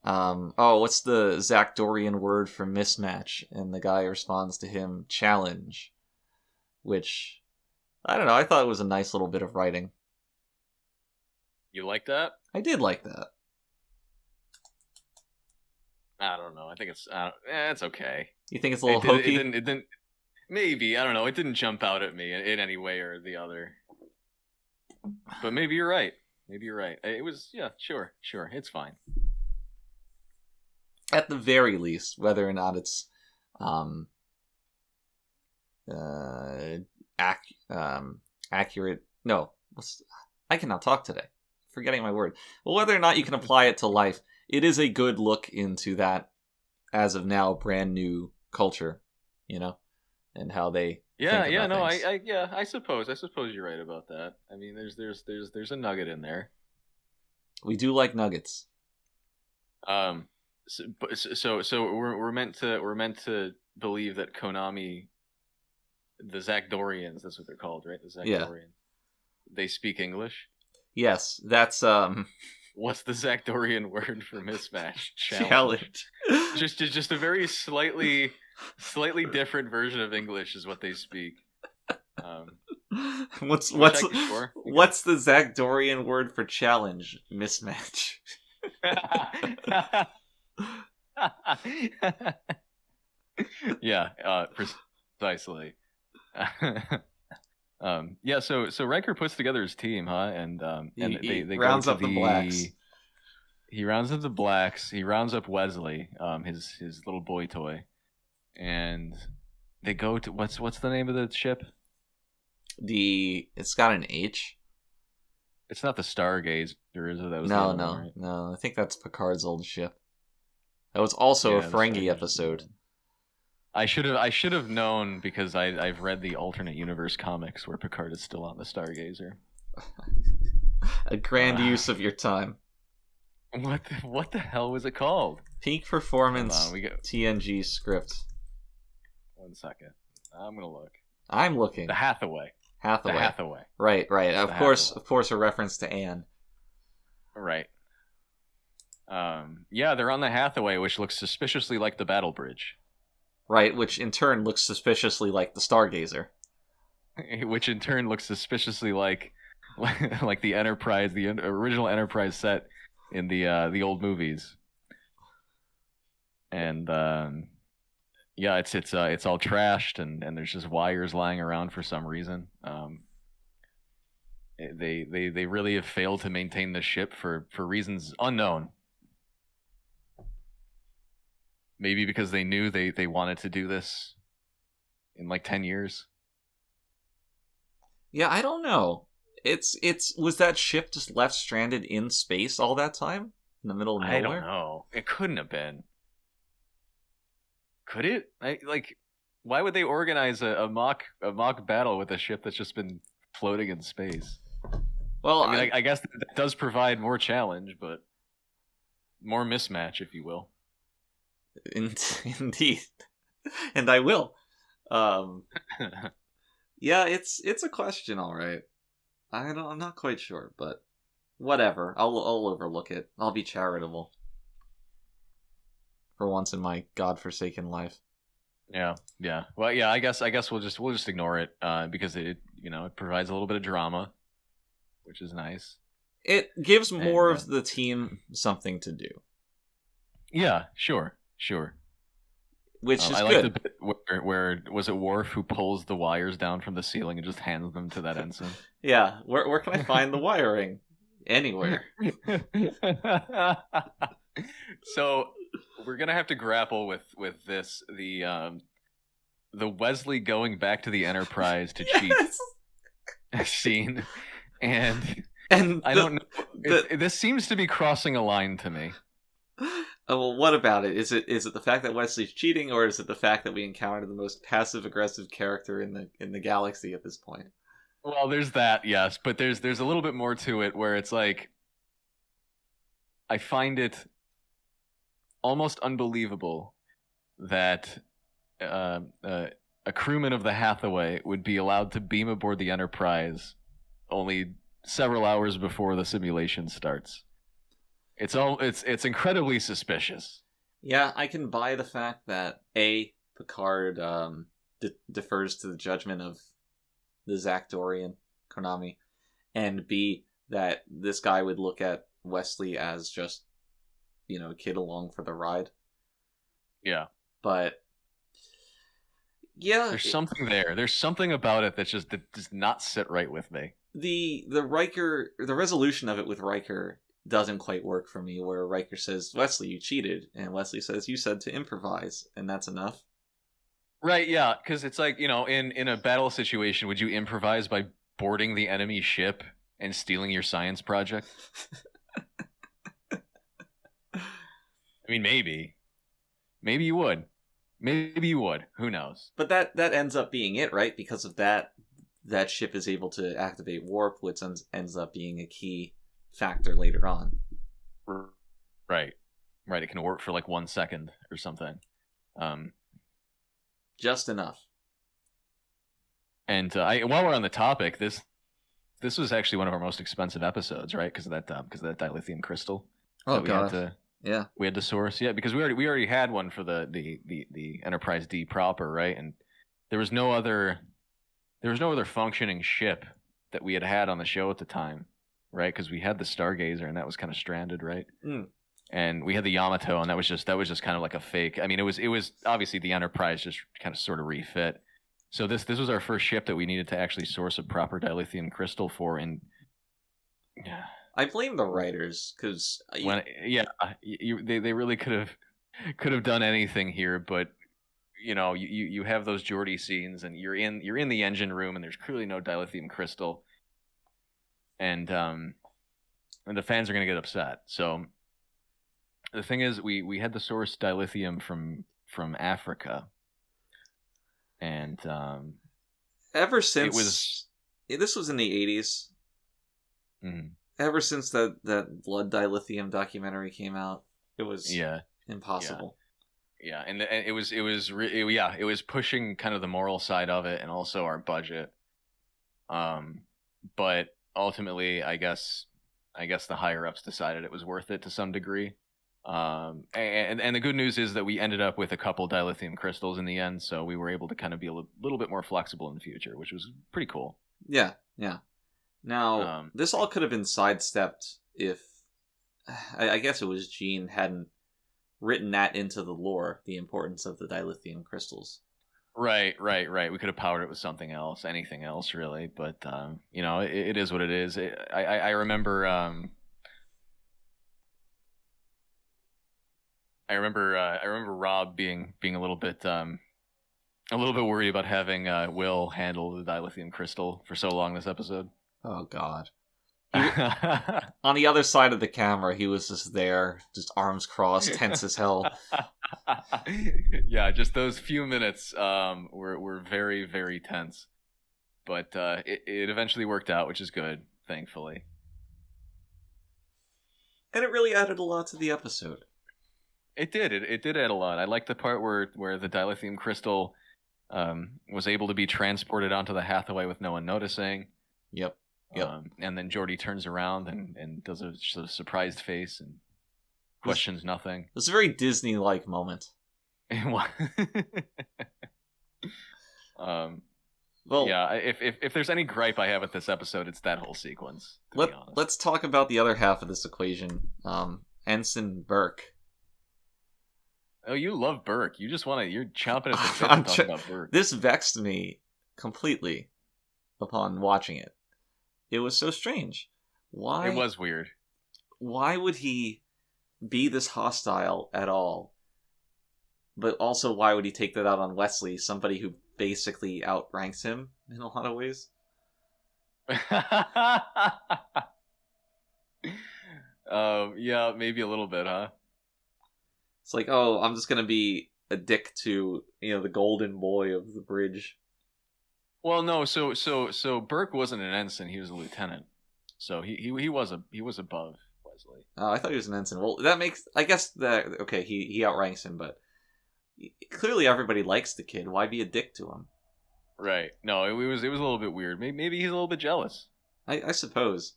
what's the Zach Dorian word for mismatch? And the guy responds to him, challenge. Which, I don't know, I thought it was a nice little bit of writing. You like that? I did like that. I don't know. I think it's okay. You think it's a little hokey? It didn't. Maybe, I don't know. It didn't jump out at me in any way or the other. But maybe you're right. It was, sure. It's fine. At the very least, whether or not it's accurate. No, I cannot talk today. Forgetting my word. Well, whether or not you can apply it to life, it is a good look into that, as of now, brand new culture, and how they I suppose you're right about that. I mean, there's a nugget in there. We do like nuggets. So we're meant to believe that Konami, the Zakdorians, that's what they're called, right? The Zakdorians. They speak English. Yes, that's What's the Zakdorian word for mismatch? challenge. Just a very slightly different version of English is what they speak. What's Sure. the Zakdorian word for challenge? Mismatch. Yeah, precisely. Yeah, so Riker puts together his team, huh? And they rounds go up to the blacks. He rounds up the blacks. He rounds up Wesley, his little boy toy, and they go to what's the name of the ship? It's got an H. It's not the Stargazer, is it? That was No, the other one, right? no. I think that's Picard's old ship. That was also a the Ferengi Stargazer. episode. I should have known because I've read the alternate universe comics where Picard is still on the Stargazer. A grand use of your time. What the hell was it called? Peak performance. Hold on, we go. TNG script. 1 second. I'm gonna look. I'm looking. The Hathaway. Hathaway. The Hathaway. Right. Of Hathaway. course, a reference to Anne. Right. Yeah, they're on the Hathaway, which looks suspiciously like the Battle Bridge. Right, which in turn looks suspiciously like the Stargazer. Which in turn looks suspiciously like the Enterprise, the original Enterprise set in the old movies. And yeah, it's all trashed and there's just wires lying around for some reason. They really have failed to maintain the ship for reasons unknown. Maybe because they knew they wanted to do this in like 10 years. Yeah, I don't know. It's was that ship just left stranded in space all that time? In the middle of nowhere? I don't know. It couldn't have been. Could it? Why would they organize a mock battle with a ship that's just been floating in space? Well, I mean, I guess that does provide more challenge, but more mismatch, if you will. Indeed. And I will. Yeah, it's a question, all right. I'm not quite sure, but whatever. I'll overlook it. I'll be charitable. For once in my godforsaken life. Yeah. Well, yeah. I guess we'll just ignore it because it provides a little bit of drama, which is nice. It gives more of the team something to do. Yeah, sure. Which is I good. like the bit where was it Worf who pulls the wires down from the ceiling and just hands them to that ensign? Yeah, where can I find the wiring? Anywhere. So we're gonna have to grapple with this the Wesley going back to the Enterprise to cheat scene, and I don't know. This seems to be crossing a line to me. Oh, well, what about it? Is it the fact that Wesley's cheating, or is it the fact that we encountered the most passive-aggressive character in the galaxy at this point? Well, there's that, yes, but there's a little bit more to it where it's like I find it almost unbelievable that a crewman of the Hathaway would be allowed to beam aboard the Enterprise only several hours before the simulation starts. It's incredibly suspicious. Yeah, I can buy the fact that Picard defers to the judgment of the Zakdorian Konami, and B, that this guy would look at Wesley as just, a kid along for the ride. Yeah. But yeah, there's something there. There's something about it that does not sit right with me. The resolution of it with Riker doesn't quite work for me, where Riker says, Wesley, you cheated, and Wesley says, you said to improvise, and that's enough. Right, yeah, because it's like, in a battle situation, would you improvise by boarding the enemy ship and stealing your science project? I mean, maybe you would. Who knows? But that ends up being it, right? Because of that ship is able to activate warp, which ends up being a key factor later on. Right. Right, it can warp for like 1 second or something. Just enough. And while we're on the topic, this was actually one of our most expensive episodes, right? Because of that dilithium crystal. Oh that god. Yeah. We had to source, yeah, because we already had one for the Enterprise D proper, right? And there was no other functioning ship that we had on the show at the time, right? Because we had the Stargazer, and that was kind of stranded, right? Mm. And we had the Yamato, and that was just kind of like a fake. I mean, it was obviously the Enterprise just kind of sort of refit. So this was our first ship that we needed to actually source a proper dilithium crystal for, and I blame the writers because they really could have done anything here, but you have those Geordi scenes, and you're in the engine room, and there's clearly no dilithium crystal, and the fans are gonna get upset. So the thing is, we had to source dilithium from Africa, and ever since this was in the 80s. Mm-hmm. Ever since that Blood Dilithium documentary came out, it was impossible. Yeah, and it was pushing kind of the moral side of it, and also our budget. But ultimately, I guess the higher ups decided it was worth it to some degree. And the good news is that we ended up with a couple dilithium crystals in the end, so we were able to kind of be a little bit more flexible in the future, which was pretty cool. Yeah. Now, this all could have been sidestepped if, I guess it was Gene hadn't written that into the lore, the importance of the dilithium crystals. Right. We could have powered it with something else, anything else, really. But, it is what it is. I remember... I remember Rob being a little bit worried about having Will handle the dilithium crystal for so long this episode. Oh god. On the other side of the camera, he was just there, just arms crossed, tense as hell. Yeah, just those few minutes were very, very tense. But it eventually worked out, which is good, thankfully. And it really added a lot to the episode. It did. It did add a lot. I liked the part where the dilithium crystal was able to be transported onto the Hathaway with no one noticing. Yep. And then Geordi turns around and does a sort of surprised face and questions nothing. It was a very Disney-like moment. Well, yeah. If there's any gripe I have with this episode, it's that whole sequence. Let's talk about the other half of this equation. Ensign Burke. Oh, you love Burke. You're chomping at the bit to talk about Burke. This vexed me completely upon watching it. It was so strange. Why? It was weird. Why would he be this hostile at all? But also, why would he take that out on Wesley, somebody who basically outranks him in a lot of ways? Yeah, maybe a little bit, huh? It's like, oh, I'm just gonna be a dick to, the golden boy of the bridge. Well, no, so Burke wasn't an ensign; he was a lieutenant. So he was above Wesley. Oh, I thought he was an ensign. Well, that makes, I guess that okay. He outranks him, but clearly everybody likes the kid. Why be a dick to him? Right. No, it was a little bit weird. Maybe he's a little bit jealous. I suppose,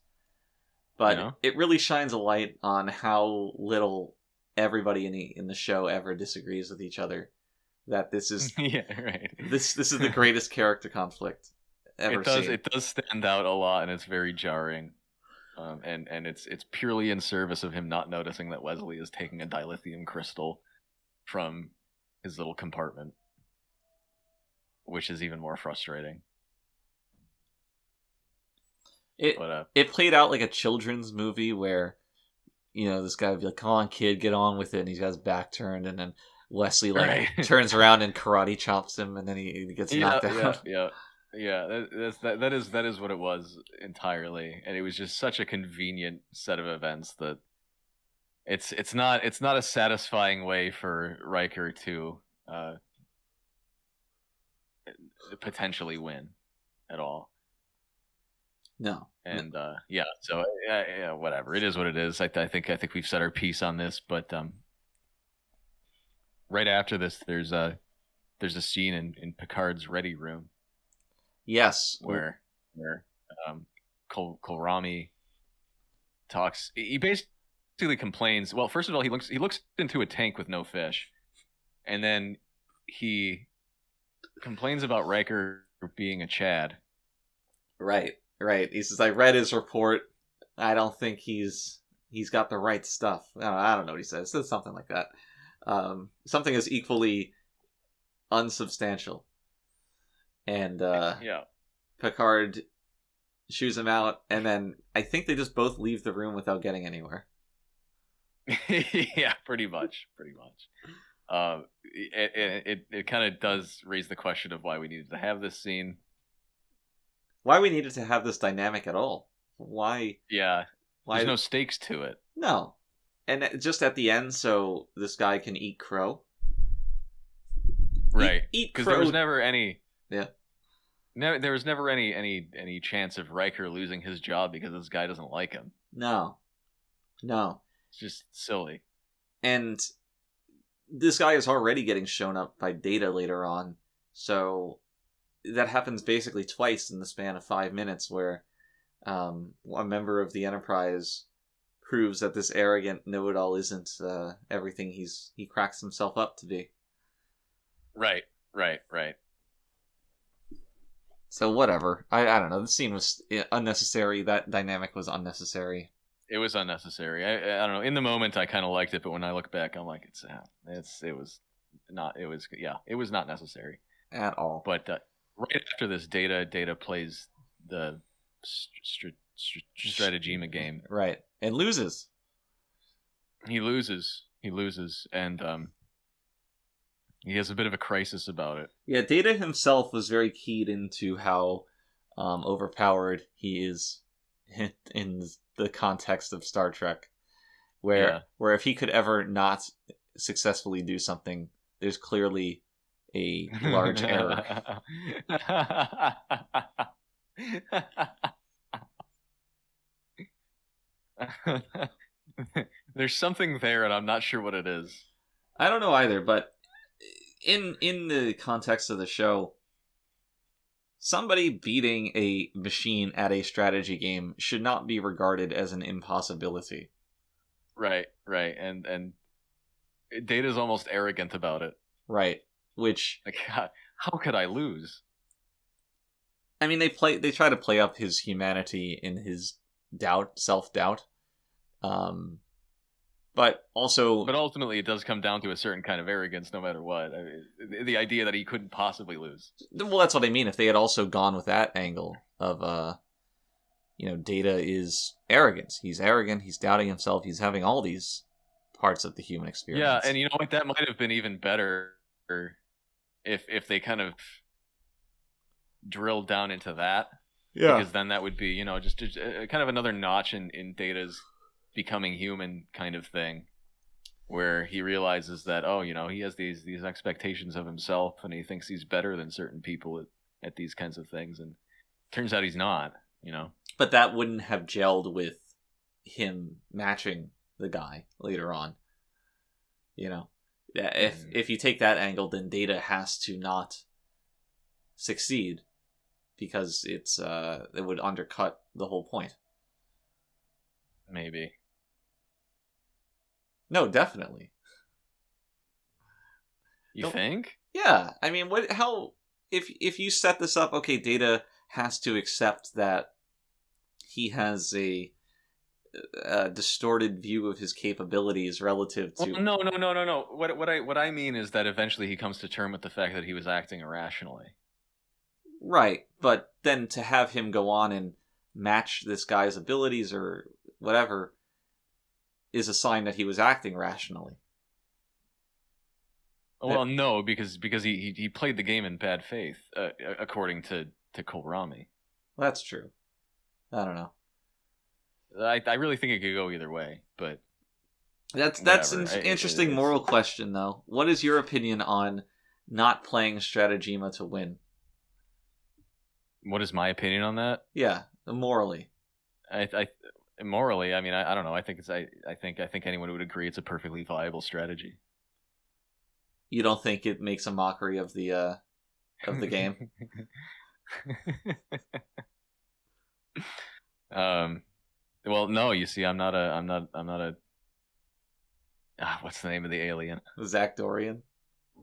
but it really shines a light on how little everybody in the show ever disagrees with each other. That this is yeah, right. This is the greatest character conflict ever seen. It does stand out a lot, and it's very jarring. And it's purely in service of him not noticing that Wesley is taking a dilithium crystal from his little compartment, which is even more frustrating. It played out like a children's movie where, this guy would be like, "Come on, kid, get on with it," and he's got his back turned, and then Wesley turns around and karate chops him, and then he gets knocked out. Yeah. That is what it was entirely, and it was just such a convenient set of events that it's not a satisfying way for Riker to potentially win at all. No. And so whatever, it is what it is. I think we've said our piece on this, but right after this, there's a scene in Picard's Ready Room Yes. where Kolrami talks. He basically complains. Well, first of all, he looks into a tank with no fish, and then he complains about Riker being a Chad. Right. He says, I read his report. I don't think he's got the right stuff. I don't know what he says. It says something like that. Something is equally unsubstantial. And Picard shoos him out, and then I think they just both leave the room without getting anywhere. Yeah, pretty much. It kind of does raise the question of why we needed to have this scene. Why we needed to have this dynamic at all? Why? Yeah. Why? There's no stakes to it. No. And just at the end, so this guy can eat crow. Right. Eat crow. Because there was never any. Yeah. There was never any chance of Riker losing his job because this guy doesn't like him. No. It's just silly. And this guy is already getting shown up by Data later on, so that happens basically twice in the span of 5 minutes, where a member of the Enterprise proves that this arrogant know-it-all isn't everything he cracks himself up to be. Right. So whatever. I don't know. The scene was unnecessary. That dynamic was unnecessary. It was unnecessary. I don't know. In the moment, I kind of liked it, but when I look back, I'm like, it was not necessary At all. But right after this, Data plays the Strategema game. Right. And loses. He loses, and he has a bit of a crisis about it. Yeah, Data himself was very keyed into how overpowered he is in the context of Star Trek, where if he could ever not successfully do something, there's clearly a large error. There's something there, and I'm not sure what it is. I don't know either, but in the context of the show, somebody beating a machine at a strategy game should not be regarded as an impossibility. Right. And Data's almost arrogant about it. Right. Which, like, how could I lose? I mean, they try to play up his humanity in his self-doubt. But ultimately, it does come down to a certain kind of arrogance, no matter what. I mean, the idea that he couldn't possibly lose. Well, that's what I mean. If they had also gone with that angle of, Data is arrogance. He's arrogant. He's doubting himself. He's having all these parts of the human experience. Yeah, and you know what? That might have been even better if they kind of drilled down into that. Yeah. Because then that would be, just kind of another notch in Data's becoming human kind of thing, where he realizes that he has these expectations of himself, and he thinks he's better than certain people at these kinds of things, and turns out he's not. But that wouldn't have gelled with him matching the guy later on. If you take that angle, then Data has to not succeed, because it would undercut the whole point. Maybe. No, definitely. You think? Yeah. I mean, if you set this up, okay, Data has to accept that he has a distorted view of his capabilities relative to... Well, no. What I mean is that eventually he comes to terms with the fact that he was acting irrationally. Right, but then to have him go on and match this guy's abilities or whatever is a sign that he was acting rationally. Well, no, because he played the game in bad faith, according to Kolrami. Well, that's true. I don't know. I really think it could go either way, but that's an interesting moral question, though. What is your opinion on not playing Strategema to win? What is my opinion on that? Yeah, morally. Morally, I mean, I don't know. I think anyone would agree it's a perfectly viable strategy. You don't think it makes a mockery of the game? Well, no. You see, I'm not a. What's the name of the alien? Zach Dorian?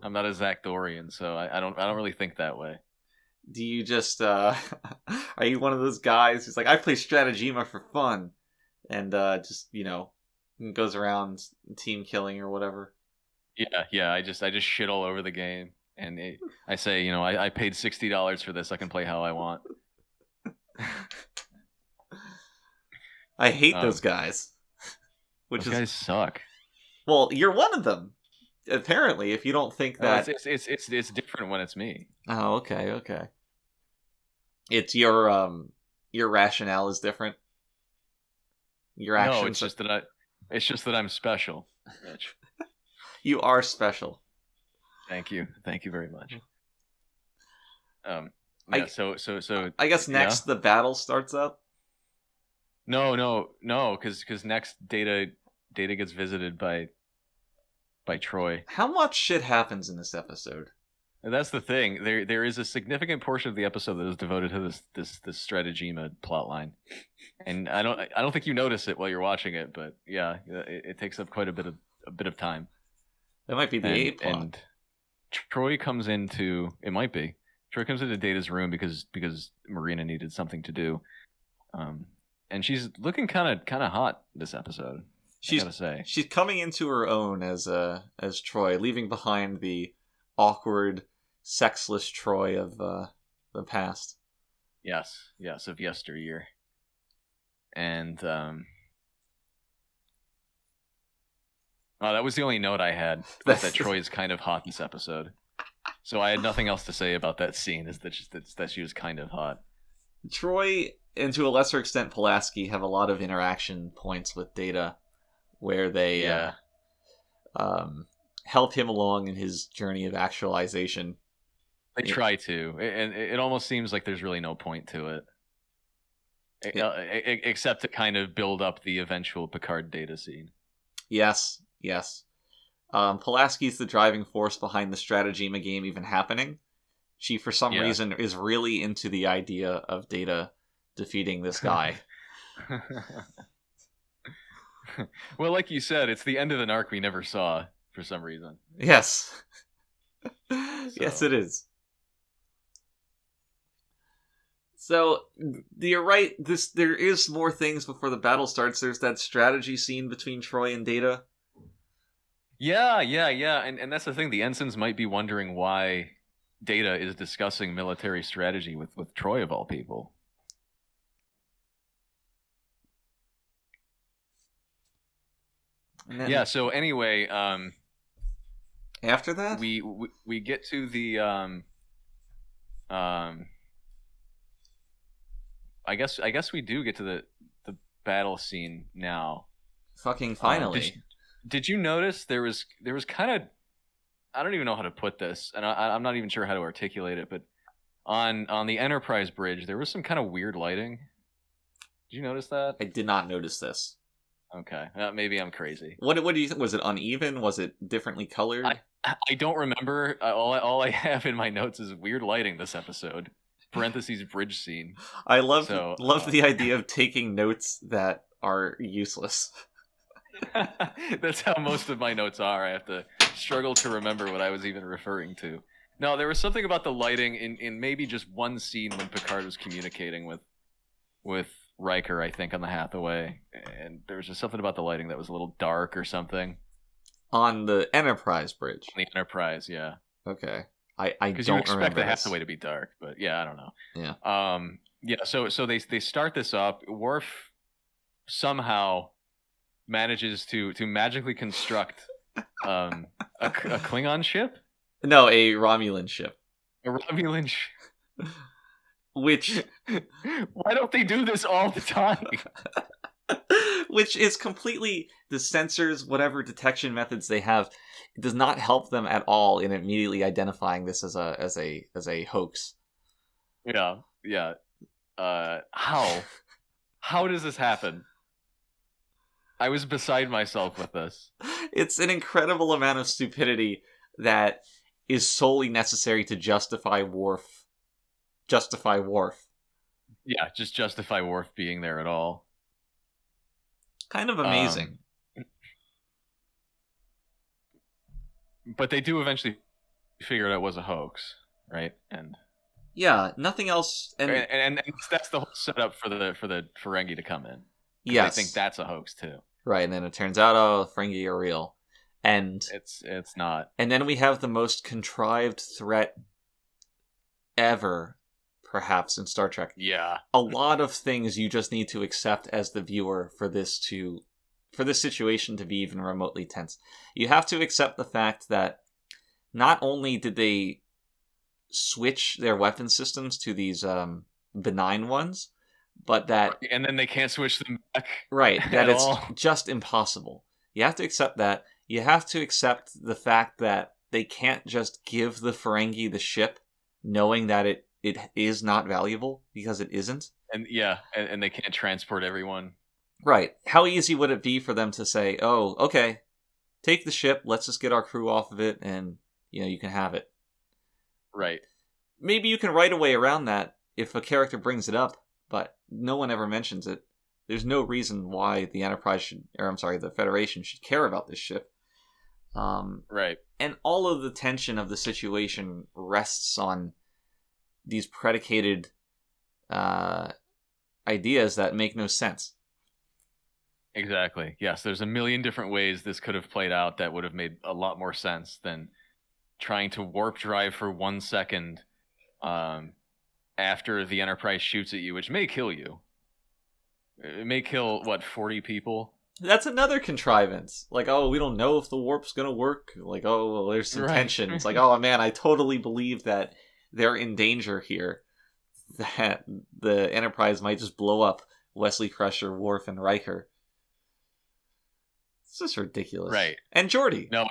I'm not a Zach Dorian, so I don't really think that way. Do you just are you one of those guys who's like, I play Strategema for fun, and just goes around team killing or whatever? Yeah. I just shit all over the game, and I say, I paid $60 for this. I can play how I want. I hate those guys. Those guys suck. Well, you're one of them. Apparently, if you don't think that it's different when it's me. Oh, okay. It's your rationale is different. Your actions. No, it's just that I'm special, Mitch. You are special. Thank you very much. Yeah. So I guess next the battle starts up. No, because next Data gets visited by Troy. How much shit happens in this episode? And that's the thing. There is a significant portion of the episode that is devoted to this Strategema plotline, and I don't think you notice it while you're watching it, but yeah, it takes up quite a bit of time. That might be the A plot. And Troy comes into Data's room because Marina needed something to do, and she's looking kind of hot this episode. I gotta say, she's coming into her own as Troy, leaving behind the awkward, sexless Troy of the past. Yes, of yesteryear. And that was the only note I had. That Troy is kind of hot this episode. So I had nothing else to say about that scene. Is that she was kind of hot. Troy, and to a lesser extent Pulaski, have a lot of interaction points with Data, where they help him along in his journey of actualization. They try to, and it almost seems like there's really no point to it, except to kind of build up the eventual Picard Data scene. Yes. Pulaski's the driving force behind the Strategema game even happening. She, for some reason, is really into the idea of Data defeating this guy. Well, like you said, it's the end of an arc we never saw for some reason. Yes. Yes, it is. So, you're right. There is more things before the battle starts. There's that strategy scene between Troy and Data. Yeah. And that's the thing. The ensigns might be wondering why Data is discussing military strategy with Troy, of all people. Yeah, so anyway, after that we get to the I guess we do get to the battle scene now. Fucking finally. Did you notice there was kind of, I don't even know how to put this, and I'm not even sure how to articulate it, but on the Enterprise bridge there was some kind of weird lighting. Did you notice that? I did not notice this. Okay, maybe I'm crazy. What do you think? Was it uneven? Was it differently colored? I don't remember. All I have in my notes is weird lighting this episode. Parentheses bridge scene. I love the idea of taking notes that are useless. That's how most of my notes are. I have to struggle to remember what I was even referring to. No, there was something about the lighting in maybe just one scene when Picard was communicating with Riker, I think, on the Hathaway, and there was just something about the lighting that was a little dark or something. On the Enterprise bridge? On the Enterprise, yeah. Okay. I don't remember. Because you expect the Hathaway to be dark, but yeah, I don't know. Yeah. Yeah, so they start this up. Worf somehow manages to magically construct a Klingon ship? No, a Romulan ship. A Romulan ship. Which... Why don't they do this all the time? Which is completely... The sensors, whatever detection methods they have, it does not help them at all in immediately identifying this as a hoax. Yeah. How does this happen? I was beside myself with this. It's an incredible amount of stupidity that is solely necessary to justify Worf. Yeah, just justify Worf being there at all. Kind of amazing. But they do eventually figure out it was a hoax, right? And yeah, nothing else. And that's the whole setup for the Ferengi to come in. Yes, I think that's a hoax too. Right, and then it turns out, oh, Ferengi are real, and it's not. And then we have the most contrived threat ever, perhaps, in Star Trek. Yeah, a lot of things you just need to accept as the viewer for this situation to be even remotely tense. You have to accept the fact that not only did they switch their weapon systems to these benign ones, but that... And then they can't switch them back. Right, that it's all. Just impossible. You have to accept that. You have to accept the fact that they can't just give the Ferengi the ship knowing that it is not valuable, because it isn't. And yeah, and they can't transport everyone. Right. How easy would it be for them to say, oh, okay, take the ship, let's just get our crew off of it, and, you can have it. Right. Maybe you can write a way around that if a character brings it up, but no one ever mentions it. There's no reason why the Federation should care about this ship. Right. And all of the tension of the situation rests on these predicated ideas that make no sense. Exactly. Yes, there's a million different ways this could have played out that would have made a lot more sense than trying to warp drive for 1 second after the Enterprise shoots at you, which may kill you. It may kill, 40 people? That's another contrivance. Like, oh, we don't know if the warp's gonna work. Like, oh, well, there's some tension. It's like, oh, man, I totally believe that they're in danger here. That the Enterprise might just blow up Wesley Crusher, Worf, and Riker. It's just ridiculous. Right. And Geordi. No,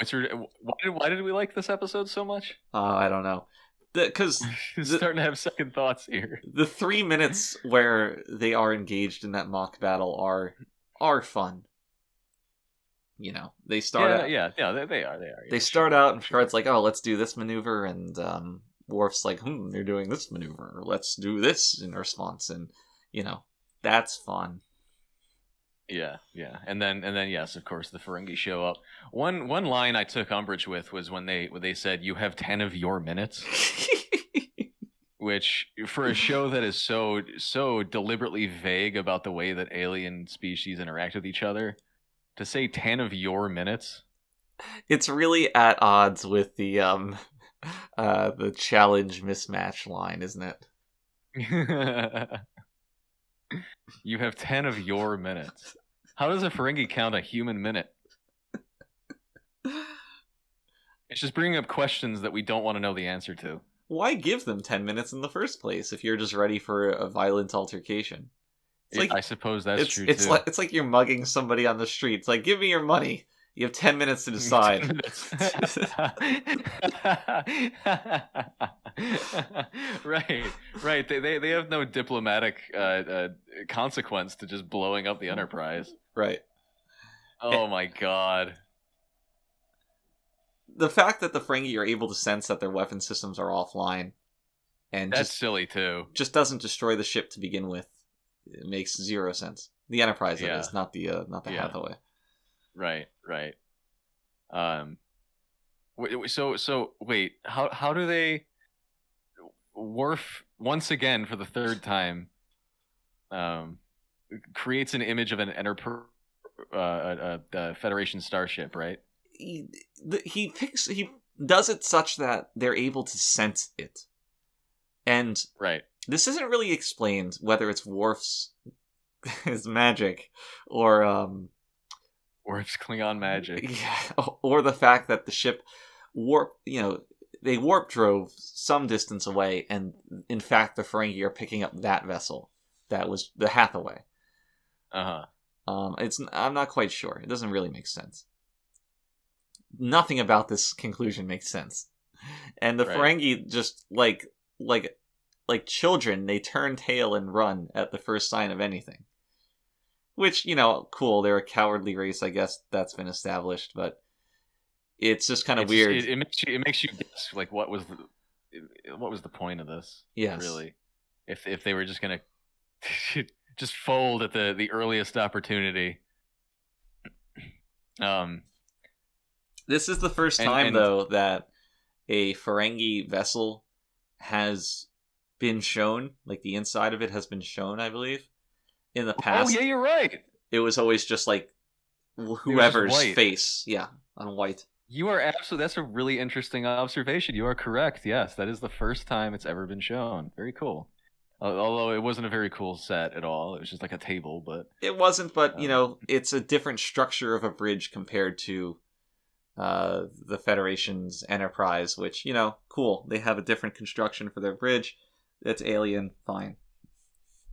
why did we like this episode so much? I don't know. Because starting to have second thoughts here. The 3 minutes where they are engaged in that mock battle are fun. They start out... Yeah, they are. They start out, and Picard's like, oh, let's do this maneuver, and Worf's like, they're doing this maneuver, or let's do this in response, and, that's fun. Yeah. And then yes, of course, the Ferengi show up. One line I took umbrage with was when they said, "You have 10 of your minutes," which for a show that is so deliberately vague about the way that alien species interact with each other, to say 10 of your minutes, it's really at odds with the challenge mismatch line, isn't it? You have 10 of your minutes. How does a Ferengi count a human minute? It's just bringing up questions that we don't want to know the answer to. Why give them 10 minutes in the first place if you're just ready for a violent altercation? I suppose that's true, too. It's it's like you're mugging somebody on the street. It's like, give me your money. You have 10 minutes to decide. Right. They have no diplomatic consequence to just blowing up the Enterprise. Right. Oh my god. The fact that the Ferengi are able to sense that their weapon systems are offline, and that's silly too. Just doesn't destroy the ship to begin with. It makes zero sense. The Enterprise, that is, not the Hathaway. Right. So wait, how do they... Worf, once again for the third time, creates an image of an Federation starship, right? He does it such that they're able to sense it, and right. This isn't really explained whether it's Worf's his magic or Worf's Klingon magic, or the fact that the ship they warp drove some distance away, and in fact the Ferengi are picking up that vessel that was the Hathaway. I'm not quite sure. It doesn't really make sense. Nothing about this conclusion makes sense, and the Ferengi just like children, they turn tail and run at the first sign of anything. Which, cool, they're a cowardly race, I guess that's been established, but it's just kind of It's weird. Just, it makes you guess like what was the point of this? Yes. Really, if they were just gonna just fold at the earliest opportunity. This is the first time though that a Ferengi vessel has been shown, like the inside of it has been shown, I believe. In the past, oh yeah, you're right. It was always just like whoever's face, on white. You are absolutely. That's a really interesting observation. You are correct. Yes, that is the first time it's ever been shown. Very cool. Although it wasn't a very cool set at all. It was just like a table, but it wasn't. But it's a different structure of a bridge compared to the Federation's Enterprise, which cool. They have a different construction for their bridge. It's alien, fine.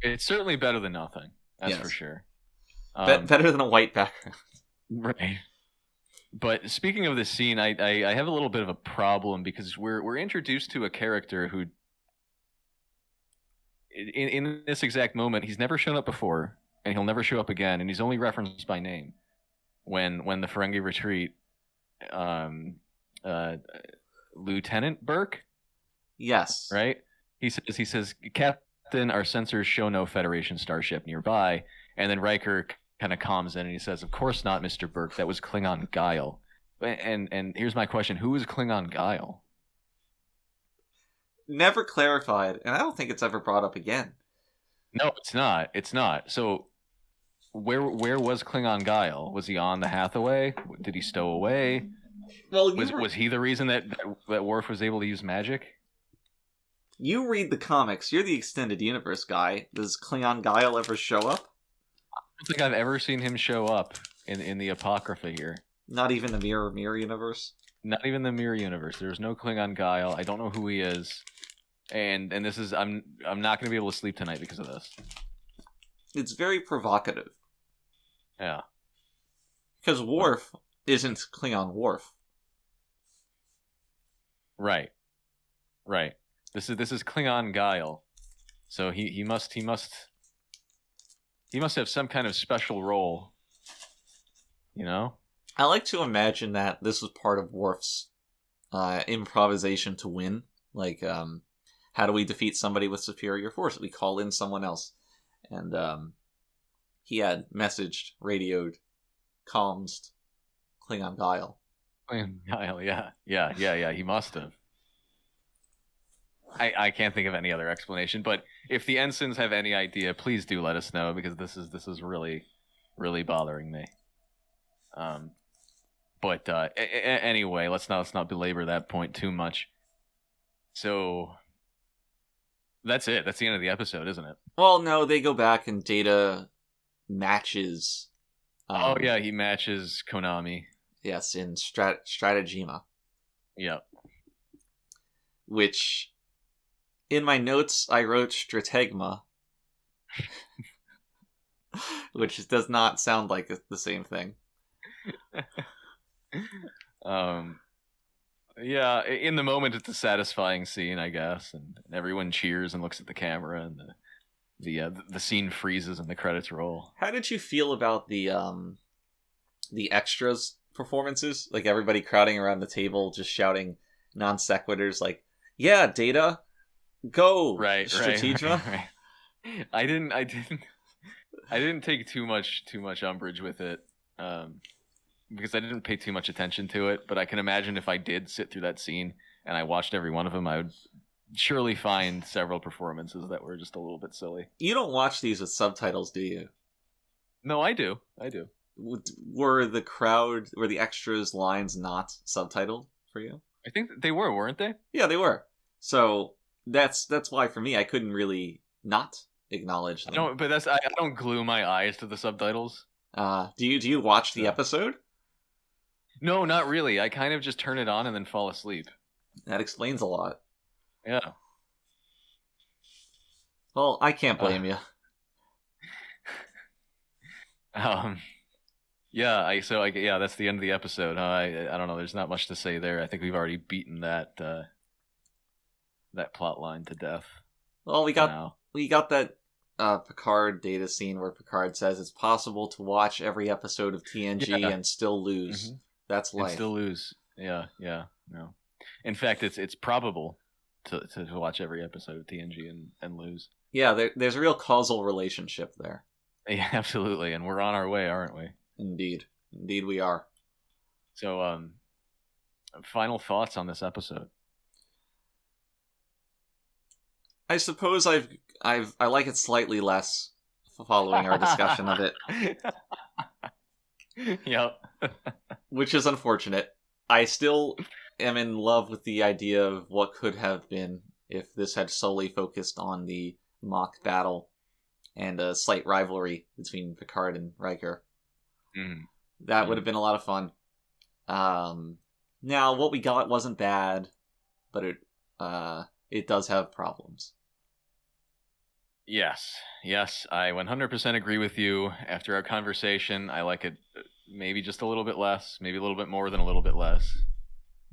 It's certainly better than nothing. That's for sure. Better than a white background. Right. But speaking of this scene, I have a little bit of a problem because we're introduced to a character who, in this exact moment, he's never shown up before, and he'll never show up again, and he's only referenced by name when the Ferengi retreat. Lieutenant Burke. Yes. Right. He says, Captain, our sensors show no Federation starship nearby, and then Riker kind of calms in and he says, of course not, Mr. Burke, that was Klingon Guile. And here's my question, who is Klingon Guile? Never clarified, and I don't think it's ever brought up again. No, it's not. So where was Klingon Guile? Was he on the Hathaway? Did he stow away? Well, was he the reason that Worf was able to use magic? You read the comics, you're the extended universe guy. Does Klingon Guile ever show up? I don't think I've ever seen him show up in the Apocrypha here. Not even the Mirror universe? Not even the Mirror universe. There's no Klingon Guile. I don't know who he is. And this is I'm not going to be able to sleep tonight because of this. It's very provocative. Yeah. Because Worf isn't Klingon Worf. Right. This is Klingon Guile. So he must have some kind of special role. I like to imagine that this was part of Worf's improvisation to win. Like, how do we defeat somebody with superior force? We call in someone else. And he had radioed, calmed Klingon Guile. Klingon Guile, yeah. He must have. I can't think of any other explanation, but if the ensigns have any idea, please do let us know, because this is really, really bothering me. But anyway, let's not belabor that point too much. So that's it. That's the end of the episode, isn't it? Well, no, they go back and Data matches. He matches Konami. Yes, in Stratagema. Yep. Which, in my notes, I wrote Strategma, which does not sound like the same thing. Yeah, in the moment it's a satisfying scene, I guess, and everyone cheers and looks at the camera, and the scene freezes and the credits roll. How did you feel about the extras performances? Like everybody crowding around the table just shouting non sequiturs like, "Yeah, Data, go!" Right, Strategema. Right. I didn't take too much umbrage with it. Because I didn't pay too much attention to it, but I can imagine if I did sit through that scene and I watched every one of them, I would surely find several performances that were just a little bit silly. You don't watch these with subtitles, do you? No, I do. Were the extras' lines not subtitled for you? I think they were, weren't they? Yeah, they were. So that's why for me I couldn't really not acknowledge them. No, but I don't glue my eyes to the subtitles. Do you watch the episode? No, not really. I kind of just turn it on and then fall asleep. That explains a lot. Yeah. Well, I can't blame you. Yeah. That's the end of the episode. I don't know. There's not much to say there. I think we've already beaten that plot line to death. Well, we got that Picard Data scene where Picard says it's possible to watch every episode of TNG and still lose. Mm-hmm. That's life. And still lose. Yeah. No. In fact, it's probable to watch every episode of TNG and lose. Yeah, there's a real causal relationship there. Yeah, absolutely, and we're on our way, aren't we? Indeed we are. So, final thoughts on this episode? I suppose I like it slightly less following our discussion of it. Yep. Which is unfortunate. I still am in love with the idea of what could have been if this had solely focused on the mock battle and a slight rivalry between Picard and Riker. That would have been a lot of fun. Now, what we got wasn't bad, but it does have problems. Yes, I 100% agree with you. After our conversation, I like it maybe just a little bit less, maybe a little bit more than a little bit less,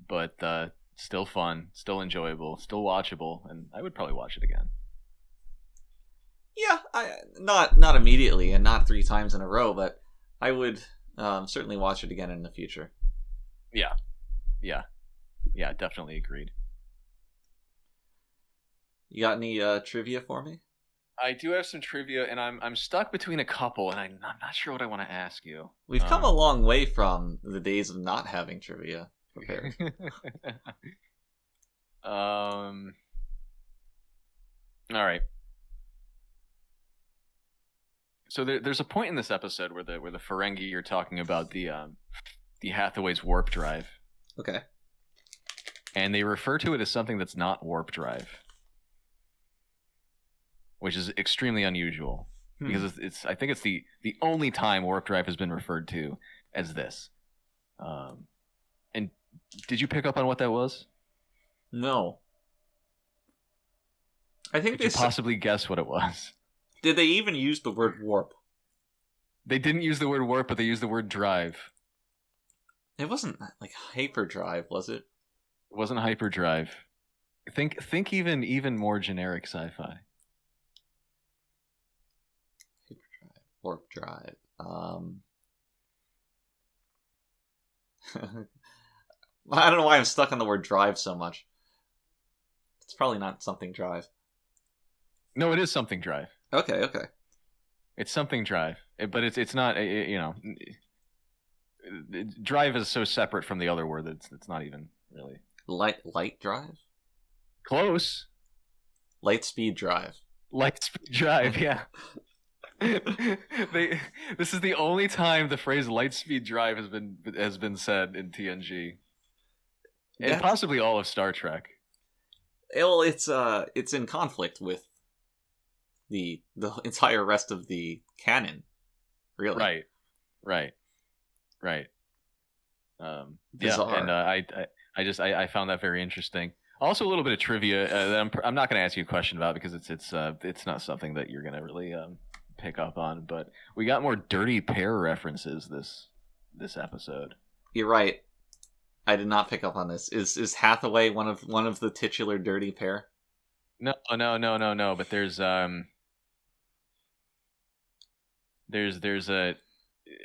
but still fun, still enjoyable, still watchable, and I would probably watch it again. Yeah, not immediately and not 3 times in a row, but I would certainly watch it again in the future. Yeah, definitely agreed. You got any trivia for me? I do have some trivia, and I'm stuck between a couple, and I'm not sure what I want to ask you. We've come a long way from the days of not having trivia prepared. All right. So there's a point in this episode where the Ferengi are talking about the Hathaway's warp drive. Okay. And they refer to it as something that's not warp drive, which is extremely unusual because I think it's the only time warp drive has been referred to as this. And did you pick up on what that was? No. I think Could you possibly guess what it was? Did they even use the word warp? They didn't use the word warp, but they used the word drive. It wasn't like hyperdrive, was it? It wasn't hyperdrive. Think even more generic sci-fi. Hyperdrive, warp drive. I don't know why I'm stuck on the word drive so much. It's probably not something drive. No, it is something drive. Okay. It's something drive, but it's not. Drive is so separate from the other word that it's not even really. Light drive? Close. Light speed drive. Light speed drive, yeah. This is the only time the phrase light speed drive has been said in TNG. And possibly all of Star Trek. Well, it's in conflict with the entire rest of the canon, really. Right. Yeah, and I found that very interesting. Also, a little bit of trivia that I'm not going to ask you a question about because it's not something that you're going to really pick up on. But we got more dirty pair references this episode. You're right. I did not pick up on this. Is Hathaway one of the titular dirty pair? No. But there's a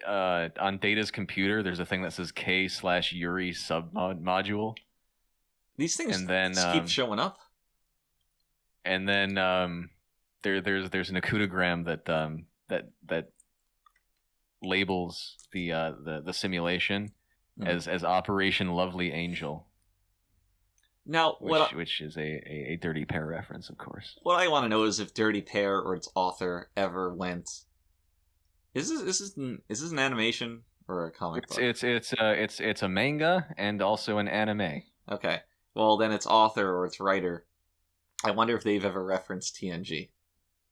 on Data's computer. There's a thing that says K/Yuri submodule. These things and then, keep showing up. And then there's an acutogram that labels the simulation as Operation Lovely Angel. Now, which is a dirty pair reference, of course. What I want to know is if Dirty Pair or its author ever went. Is this an animation or a comic book? It's a manga and also an anime. Okay, well then its author or its writer. I wonder if they've ever referenced TNG.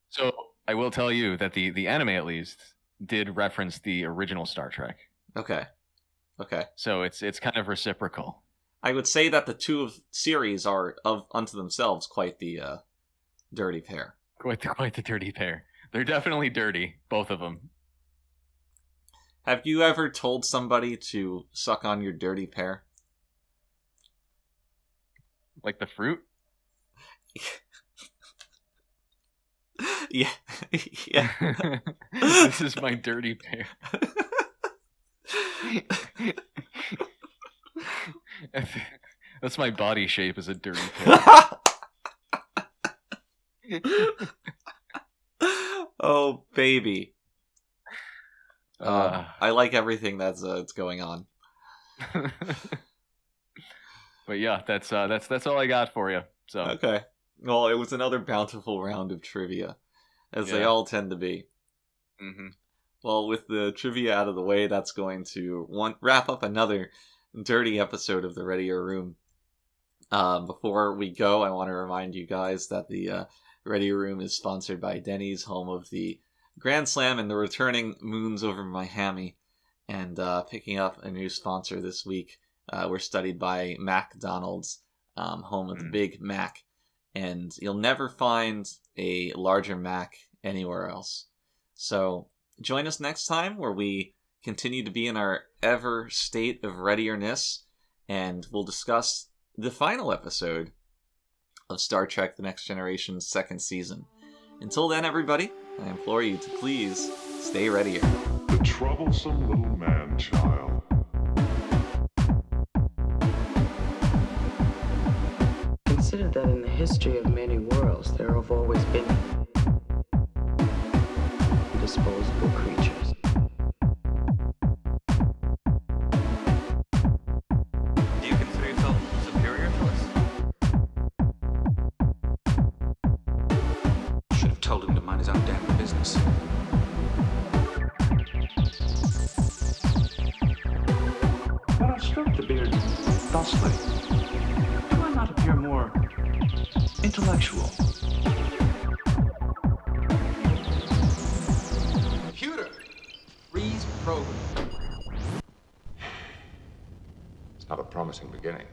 So I will tell you that the anime at least did reference the original Star Trek. Okay. So it's kind of reciprocal. I would say that the two series are unto themselves quite the dirty pair. Quite the dirty pair. They're definitely dirty, both of them. Have you ever told somebody to suck on your dirty pair? Like the fruit? Yeah. This is my dirty pair. That's my body shape as a dirty pig. Oh, baby. I like everything that's going on. But yeah, that's all I got for you. So Okay. Well, it was another bountiful round of trivia, as they all tend to be. Mm-hmm. Well, with the trivia out of the way, that's going to wrap up another dirty episode of the Readier Room. Before we go, I want to remind you guys that the Readier Room is sponsored by Denny's, home of the Grand Slam and the returning Moons over Miami. And picking up a new sponsor this week, we're studied by McDonald's, home of the Big Mac. And you'll never find a larger Mac anywhere else. So join us next time where we continue to be in our ever state of readierness, and we'll discuss the final episode of Star Trek The Next Generation's second season. Until then, everybody, I implore you to please stay readier. The troublesome little man-child. Consider that in the history of many worlds, there have always been disposable creatures. Do you consider yourself superior to us? Should have told him to mind his own damn business. But I stroked the beard thusly. Do I not appear more intellectual? Computer! Freeze program. It's not a promising beginning.